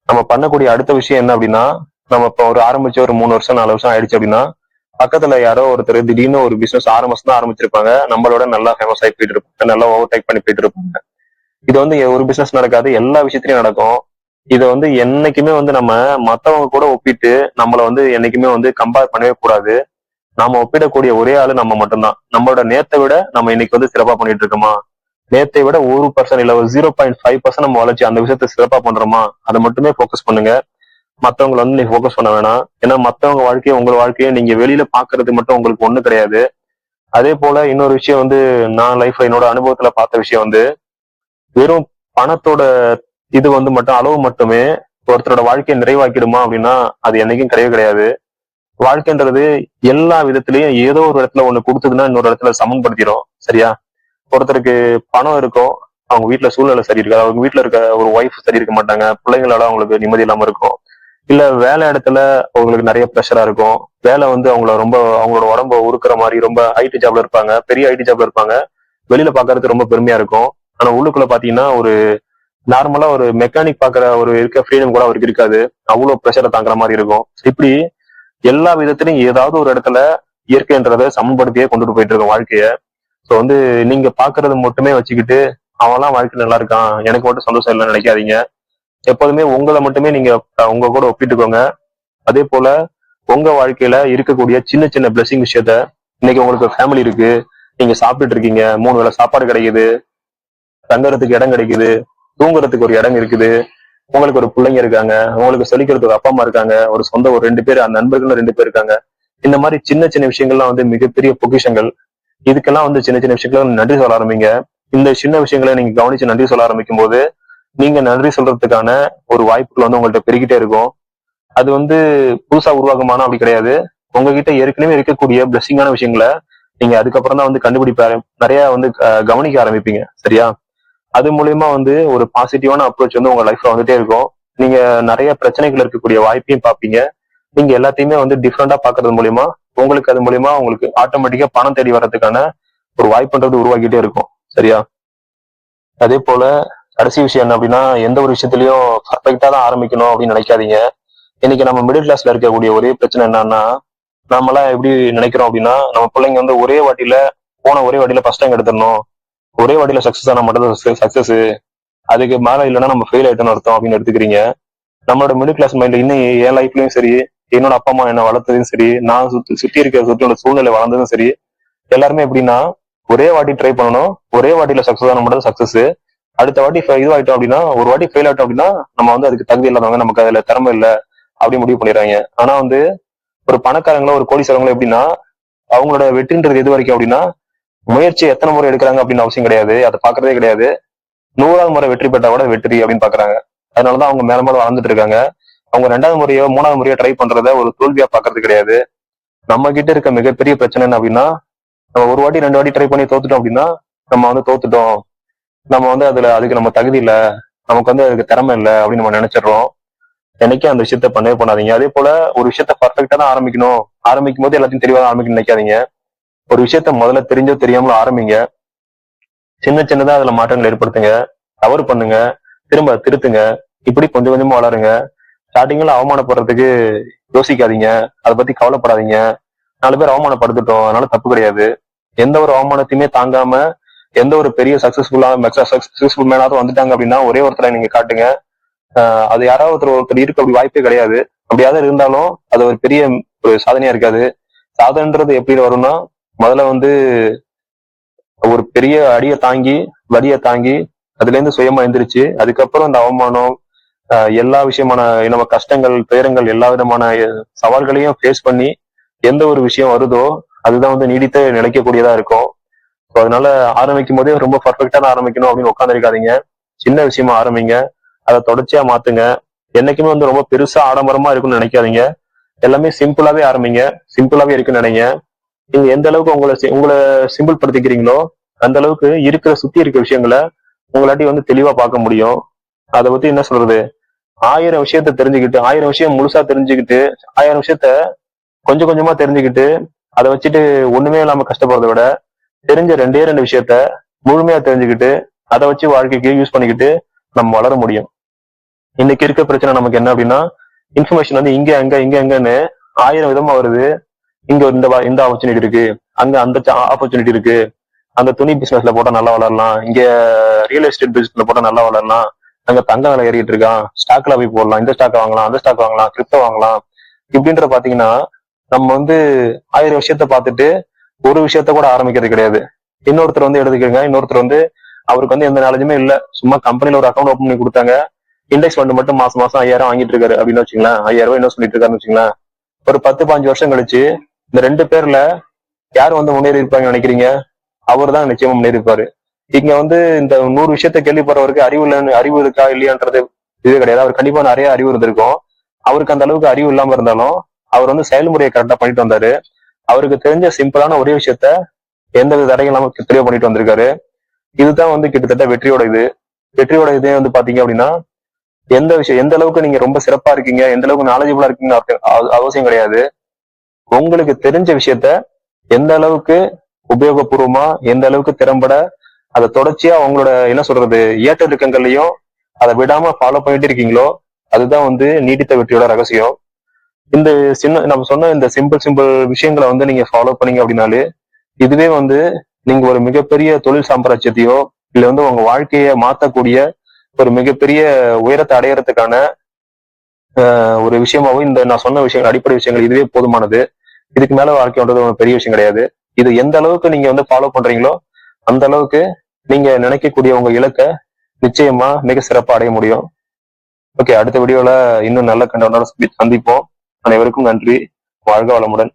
நம்ம பண்ணக்கூடிய அடுத்த விஷயம் என்ன அப்படின்னா, நம்ம இப்போ ஒரு ஆரம்பிச்சு ஒரு 3 வருஷம் 4 வருஷம் ஆயிடுச்சு அப்படின்னா, பக்கத்துல யாரோ ஒருத்தர் திடீர்னு ஒரு பிசினஸ் தான் ஆரம்பிச்சிருப்பாங்க, நம்மளோட நல்லா ஃபேமஸ் ஆகி போயிட்டு இருப்பாங்க, நல்லா ஓவர்டேக் பண்ணி போயிட்டு இருப்பாங்க. இது வந்து ஒரு பிசினஸ் நடக்காது, எல்லா விஷயத்திலயும் நடக்கும். இதை வந்து என்னைக்குமே வந்து நம்ம மத்தவங்க கூட ஒப்பிட்டு நம்மள வந்து என்னைக்குமே வந்து கம்பேர் பண்ணவே கூடாது. நாம ஒப்பிடக்கூடிய ஒரே ஆளு நம்ம மட்டும்தான். நம்மளோட நேத்தை விட நம்ம இன்னைக்கு வந்து சிறப்பா பண்ணிட்டு இருக்கோமா, நேத்தை விட 1% இல்ல ஒரு 0.5% நம்ம வளர்ச்சி அந்த விஷயத்த சிறப்பா பண்றோமா, அதை மட்டுமே போக்கஸ் பண்ணுங்க. மத்தவங்களை வந்து நீங்க போக்கஸ் பண்ண வேணாம். ஏன்னா மத்தவங்க வாழ்க்கையை உங்க வாழ்க்கையை நீங்க வெளியில பாக்குறது மட்டும் உங்களுக்கு ஒண்ணு கிடையாது. அதே போல இன்னொரு விஷயம் வந்து, நான் லைஃப்ல என்னோட அனுபவத்துல பார்த்த விஷயம் வந்து, வெறும் பணத்தோட இது வந்து மட்டும் அளவு மட்டுமே ஒருத்தரோட வாழ்க்கையை நிறைவாக்கிடுமா அப்படின்னா அது என்னைக்கும் கிடையவே கிடையாது. வாழ்க்கைன்றது எல்லா விதத்திலயும் ஏதோ ஒரு இடத்துல ஒண்ணு கொடுத்ததுன்னா இன்னொரு இடத்துல சமன்படுத்திடும், சரியா? ஒருத்தருக்கு பணம் இருக்கும், அவங்க வீட்டுல சூழ்நிலை சரி இருக்காது, அவங்க வீட்டுல இருக்க ஒரு ஒய்ஃப் சரி இருக்க மாட்டாங்க, பிள்ளைங்களால அவங்களுக்கு நிம்மதி இல்லாம இருக்கும். இல்ல வேலை இடத்துல அவங்களுக்கு நிறைய ப்ரெஷரா இருக்கும், வேலை வந்து அவங்கள ரொம்ப அவங்களோட உடம்ப உருக்குற மாதிரி, ரொம்ப ஐடி ஜாப்ல இருப்பாங்க, பெரிய ஐடி ஜாப்ல இருப்பாங்க, வெளியில பாக்குறதுக்கு ரொம்ப பெருமையா இருக்கும். ஆனா உள்ளுக்குள்ள பாத்தீங்கன்னா ஒரு நார்மலா ஒரு மெக்கானிக் பாக்குற ஒரு இருக்க ஃப்ரீடம் கூட அவருக்கு இருக்காது, அவ்வளவு ப்ரெஷரை தாங்குற மாதிரி இருக்கும். இப்படி எல்லா விதத்திலையும் ஏதாவது ஒரு இடத்துல இயற்கைன்றதை சமன்படுத்தியே கொண்டுட்டு போயிட்டு இருக்கோம் வாழ்க்கைய. ஸோ வந்து நீங்க பாக்குறது மட்டுமே வச்சுக்கிட்டு அவன்லாம் வாழ்க்கை நல்லா இருக்கான் எனக்கு மட்டும் சந்தோஷம் இல்லைன்னு நினைக்காதீங்க. எப்போதுமே உங்களை மட்டுமே நீங்க உங்க கூட ஒப்பிட்டுக்கோங்க. அதே போல உங்க வாழ்க்கையில இருக்கக்கூடிய சின்ன சின்ன பிளஸிங் விஷயத்த, இன்னைக்கு உங்களுக்கு ஃபேமிலி இருக்கு, நீங்க சாப்பிட்டுட்டு இருக்கீங்க, 3 வேளை சாப்பாடு கிடைக்குது, தங்குறதுக்கு இடம் கிடைக்குது, தூங்குறதுக்கு ஒரு இடம் இருக்குது, உங்களுக்கு ஒரு பிள்ளைங்க இருக்காங்க, உங்களுக்கு சொல்லிக்கிறதுக்கு ஒரு அப்பா அம்மா இருக்காங்க, ஒரு சொந்த ஒரு 2 பேர் நண்பர்களும் 2 பேர் இருக்காங்க. இந்த மாதிரி சின்ன சின்ன விஷயங்கள்லாம் வந்து மிகப்பெரிய பொக்கிஷங்கள். இதுக்கெல்லாம் வந்து சின்ன சின்ன விஷயங்களை நன்றி சொல்ல ஆரம்பிங்க. இந்த சின்ன விஷயங்களை நீங்க கவனிச்சு நன்றி சொல்ல ஆரம்பிக்கும் போது நீங்க நன்றி சொல்றதுக்கான ஒரு வாய்ப்புகள் வந்து உங்கள்ட்ட பெருகிட்டே இருக்கும். அது வந்து புதுசா உருவாகுமானா அப்படி கிடையாது. உங்ககிட்ட ஏற்கனவே இருக்கக்கூடிய பிளஸிங்கான விஷயங்களை நீங்க அதுக்கப்புறம் தான் வந்து கண்டுபிடிப்ப நிறைய வந்து கவனிக்க ஆரம்பிப்பீங்க, சரியா? அது மூலியமா வந்து ஒரு பாசிட்டிவான அப்ரோச் வந்து உங்க லைஃப்ல வந்துட்டே இருக்கும். நீங்க நிறைய பிரச்சனைகள் இருக்கக்கூடிய வாய்ப்பையும் பார்ப்பீங்க. நீங்க எல்லாத்தையுமே வந்து டிஃப்ரெண்டா பாக்குறது மூலியமா உங்களுக்கு அது மூலியமா உங்களுக்கு ஆட்டோமேட்டிக்கா பணம் தேடி வர்றதுக்கான ஒரு வாய்ப்புன்றது உருவாக்கிட்டே இருக்கும், சரியா? அதே போல கடைசி விஷயம் என்ன அப்படின்னா, எந்த ஒரு விஷயத்திலயும் பர்ஃபெக்டா தான் ஆரம்பிக்கணும் அப்படின்னு நினைக்காதீங்க. இன்னைக்கு நம்ம மிடில் கிளாஸ்ல இருக்கக்கூடிய ஒரே பிரச்சனை என்னன்னா, நாமெல்லாம் எப்படி நினைக்கிறோம் அப்படின்னா, நம்ம பிள்ளைங்க வந்து ஒரே வாட்டியில ஃபர்ஸ்ட் ரேங்க் எடுத்துடணும், ஒரே வாட்டியில சக்சஸ் ஆனா மட்டும் சக்சஸ், அதுக்கு மேல இல்லைன்னா நம்ம ஃபெயில் ஆயிட்டோம்னு அர்த்தம் அப்படின்னு எடுத்துக்கிறீங்க. நம்மளோட மிடில் கிளாஸ் மைண்ட்ல இன்னும் என் லைஃப்லயும் சரி, என்னோட அப்பா அம்மா என்ன வளர்த்ததும் சரி, நான் சுத்தி இருக்க சுற்றியோட சூழ்நிலை வளர்ந்ததும் சரி, எல்லாருமே எப்படின்னா ஒரே வாட்டி ட்ரை பண்ணணும், ஒரே வாட்டியில சக்சஸ் ஆன மட்டும் சக்சஸ், அடுத்த வாட்டி இதுவாயிட்டோம் அப்படின்னா, ஒரு வாட்டி ஃபெயில் ஆயிட்டோம் அப்படின்னா நம்ம வந்து அதுக்கு தகுதி இல்லாதவங்க, நமக்கு அதுல திறமை இல்லை அப்படி முடிவு பண்ணிடுறாங்க. ஆனா வந்து ஒரு பணக்காரங்களோ ஒரு கோடீஸ்வரங்களோ எப்படின்னா, அவங்களோட வெற்றின்றது எது வரைக்கும் அப்படின்னா, முயற்சி எத்தனை முறை எடுக்கிறாங்க அப்படின்னு அவசியம் கிடையாது, அதை பாக்குறதே கிடையாது. 100வது முறை வெற்றி பெற்றா கூட வெற்றி அப்படின்னு பாக்குறாங்க. அதனாலதான் அவங்க மேல மேல வளர்ந்துட்டு இருக்காங்க. அவங்க 2வது முறையோ 3வது முறையோ ட்ரை பண்றத ஒரு தோல்வியா பாக்குறது கிடையாது. நம்ம கிட்ட இருக்க மிகப்பெரிய பிரச்சனை என்ன அப்படின்னா, நம்ம ஒரு வாட்டி 2 வாட்டி ட்ரை பண்ணி தோத்துட்டோம் அப்படின்னா நம்ம வந்து தோத்துட்டோம், நம்ம வந்து அதுக்கு நம்ம தகுதி இல்லை, நமக்கு வந்து அதுக்கு திறமை இல்லை அப்படின்னு நம்ம நினைச்சிடறோம். என்னைக்கும் அந்த விஷயத்த பண்ணவே பண்ணாதீங்க. அதே போல ஒரு விஷயத்த பர்ஃபெக்டா தான் ஆரம்பிக்கும் போது எல்லாத்தையும் தெளிவாக ஆரம்பிக்கணும்னு நினைக்காதீங்க. ஒரு விஷயத்த முதல்ல தெரிஞ்சோ தெரியாமல ஆரம்பிங்க. சின்ன சின்னதா அதுல மாற்றங்கள் ஏற்படுத்துங்க, தவறு பண்ணுங்க, திரும்ப திருத்துங்க, இப்படி கொஞ்சம் கொஞ்சமா வளருங்க. ஸ்டார்டிங்ல அவமானப்படுறதுக்கு யோசிக்காதீங்க, அதை பத்தி கவலைப்படாதீங்க. 4 பேர் அவமானப்படுத்திட்டோம் அதனால தப்பு கிடையாது. எந்த ஒரு அவமானத்தையுமே தாங்காம எந்த ஒரு பெரிய சக்சஸ்ஃபுல் மேனாவது வந்துட்டாங்க அப்படின்னா ஒரே ஒருத்தரை நீங்க காட்டுங்க. அது யாராவது ஒருத்தர் இருக்க அப்படி வாய்ப்பே கிடையாது. அப்படியாவது இருந்தாலும் அது ஒரு பெரிய ஒரு சாதனையா இருக்காது. சாதனைன்றது எப்படி வரும்னா, முதல்ல வந்து ஒரு பெரிய அடியை தாங்கி வலியை தாங்கி அதுல இருந்து சுயமா எந்திரிச்சு அதுக்கப்புறம் அந்த அவமானம் எல்லா விஷயமான நம்ம கஷ்டங்கள் துயரங்கள் எல்லா விதமான சவால்களையும் ஃபேஸ் பண்ணி எந்த ஒரு விஷயம் வருதோ அதுதான் வந்து நீடித்து நிலைக்கக்கூடியதா இருக்கும். ஸோ அதனால ஆரம்பிக்கும் போதே ரொம்ப பர்ஃபெக்டா தான் ஆரம்பிக்கணும் அப்படின்னு உட்காந்துருக்காதீங்க. சின்ன விஷயமா ஆரம்பிங்க, அதை தொடர்ச்சியா மாத்துங்க. என்னைக்குமே வந்து ரொம்ப பெருசா ஆடம்பரமா இருக்குன்னு நினைக்காதீங்க. எல்லாமே சிம்பிளாவே ஆரம்பிங்க, சிம்பிளாவே இருக்குன்னு நினைங்க. நீங்க எந்த அளவுக்கு உங்களை சிம்பிள் படுத்திக்கிறீங்களோ அந்த அளவுக்கு சுத்தி இருக்கிற விஷயங்களை உங்களாட்டி வந்து தெளிவா பார்க்க முடியும். அதை பத்தி என்ன சொல்றது, 1000 விஷயத்த தெரிஞ்சுக்கிட்டு 1000 விஷயம் முழுசா தெரிஞ்சுக்கிட்டு 1000 விஷயத்த கொஞ்சம் கொஞ்சமா தெரிஞ்சுக்கிட்டு அதை வச்சுட்டு ஒண்ணுமே இல்லாம கஷ்டப்படுறதை விட தெரிஞ்ச 2 விஷயத்த முழுமையா தெரிஞ்சுக்கிட்டு அதை வச்சு வாழ்க்கைக்கு யூஸ் பண்ணிக்கிட்டு நம்ம வளர முடியும். இன்னைக்கு இருக்க பிரச்சனை நமக்கு என்ன அப்படின்னா, இன்ஃபர்மேஷன் வந்து இங்க அங்க இங்க அங்கன்னு 1000 விதமா வருது. இங்க இந்த ஆப்பர்ச்சுனிட்டி இருக்கு, அங்க அந்த ஆப்பர்ச்சுனிட்டி இருக்கு, அந்த துணி பிசினஸ்ல போட்டா நல்லா வளரலாம், இங்க ரியல் எஸ்டேட் பிசினஸ்ல போட்டா நல்லா வளரலாம், அங்க தங்க விலை ஏறிட்டு இருக்கான், ஸ்டாக்ல போய் போடலாம், இந்த ஸ்டாக் வாங்கலாம், அந்த ஸ்டாக் வாங்கலாம், கிரிப்டோ வாங்கலாம். இப்படின்ற பாத்தீங்கன்னா நம்ம வந்து 1000 விஷயத்த பார்த்துட்டு ஒரு விஷயத்த கூட ஆரம்பிக்கிறது கிடையாது. இன்னொருத்தர் வந்து எடுத்துக்கோங்க, இன்னொருத்தர் வந்து அவருக்கு வந்து எந்த நாலேஜுமே இல்ல, சும்மா கம்பெனில ஒரு அக்கௌண்ட் ஓப்பன் பண்ணி கொடுத்தாங்க, இண்டெக்ஸ் ஃபண்ட் மட்டும் மாசம் 5000 வாங்கிட்டு இருக்காரு அப்படின்னு வச்சுங்களேன், 5000 ரூபாய் இன்வெஸ்ட் பண்ணிட்டு இருக்காருன்னு வச்சுங்களேன். ஒரு 10-15 வருஷம் கழிச்சு இந்த 2 பேர்ல யார் வந்து முன்னேறி இருப்பாங்கன்னு நினைக்கிறீங்க? அவர் தான் நிச்சயமா முன்னேறி இருப்பாரு. இங்க வந்து இந்த 100 விஷயத்த கேள்விப்படுறவருக்கு அறிவு இருக்கா இல்லையான்றது இது கிடையாது. அவர் கண்டிப்பா நிறைய அறிவு இருந்திருக்கும். அவருக்கு அந்த அளவுக்கு அறிவு இல்லாம இருந்தாலும் அவர் வந்து செயல்முறையை கரெக்டா பண்ணிட்டு வந்தாரு. அவருக்கு தெரிஞ்ச சிம்பிளான ஒரே விஷயத்த எந்த தடையும் இல்லாம தெளிவா பண்ணிட்டு வந்திருக்காரு. இதுதான் வந்து கிட்டத்தட்ட வெற்றியோட இதே வந்து பாத்தீங்க அப்படின்னா, எந்த அளவுக்கு நீங்க ரொம்ப சிறப்பா இருக்கீங்க, எந்த அளவுக்கு நாலேஜபிளா இருக்கீங்க அவசியம் கிடையாது. உங்களுக்கு தெரிஞ்ச விஷயத்த எந்த அளவுக்கு உபயோகபூர்வமா எந்த அளவுக்கு திறம்பட அதை தொடர்ச்சியா உங்களோட என்ன சொல்றது ஏற்ற இறக்கங்கள்லயும் அதை விடாம ஃபாலோ பண்ணிட்டு இருக்கீங்களோ அதுதான் வந்து நீடித்த வெற்றியோட ரகசியம். இந்த நம்ம சொன்ன இந்த சிம்பிள் விஷயங்களை வந்து நீங்க ஃபாலோ பண்ணீங்க அப்படின்னாலே இதுவே வந்து நீங்க ஒரு மிகப்பெரிய தொழில் சாம்ராஜ்யத்தையோ இல்ல வந்து உங்க வாழ்க்கைய மாத்தக்கூடிய ஒரு மிகப்பெரிய உயரத்தை அடையறதுக்கான ஒரு விஷயமாவும் இந்த நான் சொன்ன விஷயங்கள் அடிப்படை விஷயங்கள் இதுவே போதுமானது. இதுக்கு மேல வாழ்க்கைன்றது ஒரு பெரிய விஷயம் கிடையாது. இது எந்த அளவுக்கு நீங்க வந்து ஃபாலோ பண்றீங்களோ அந்த அளவுக்கு நீங்க நினைக்கக்கூடிய உங்க இலக்கை நிச்சயமா மிக சிறப்பா அடைய முடியும். ஓகே, அடுத்த வீடியோல இன்னும் நல்ல கண்டனோட சந்திப்போம். அனைவருக்கும் நன்றி. வாழ்க வளமுடன்.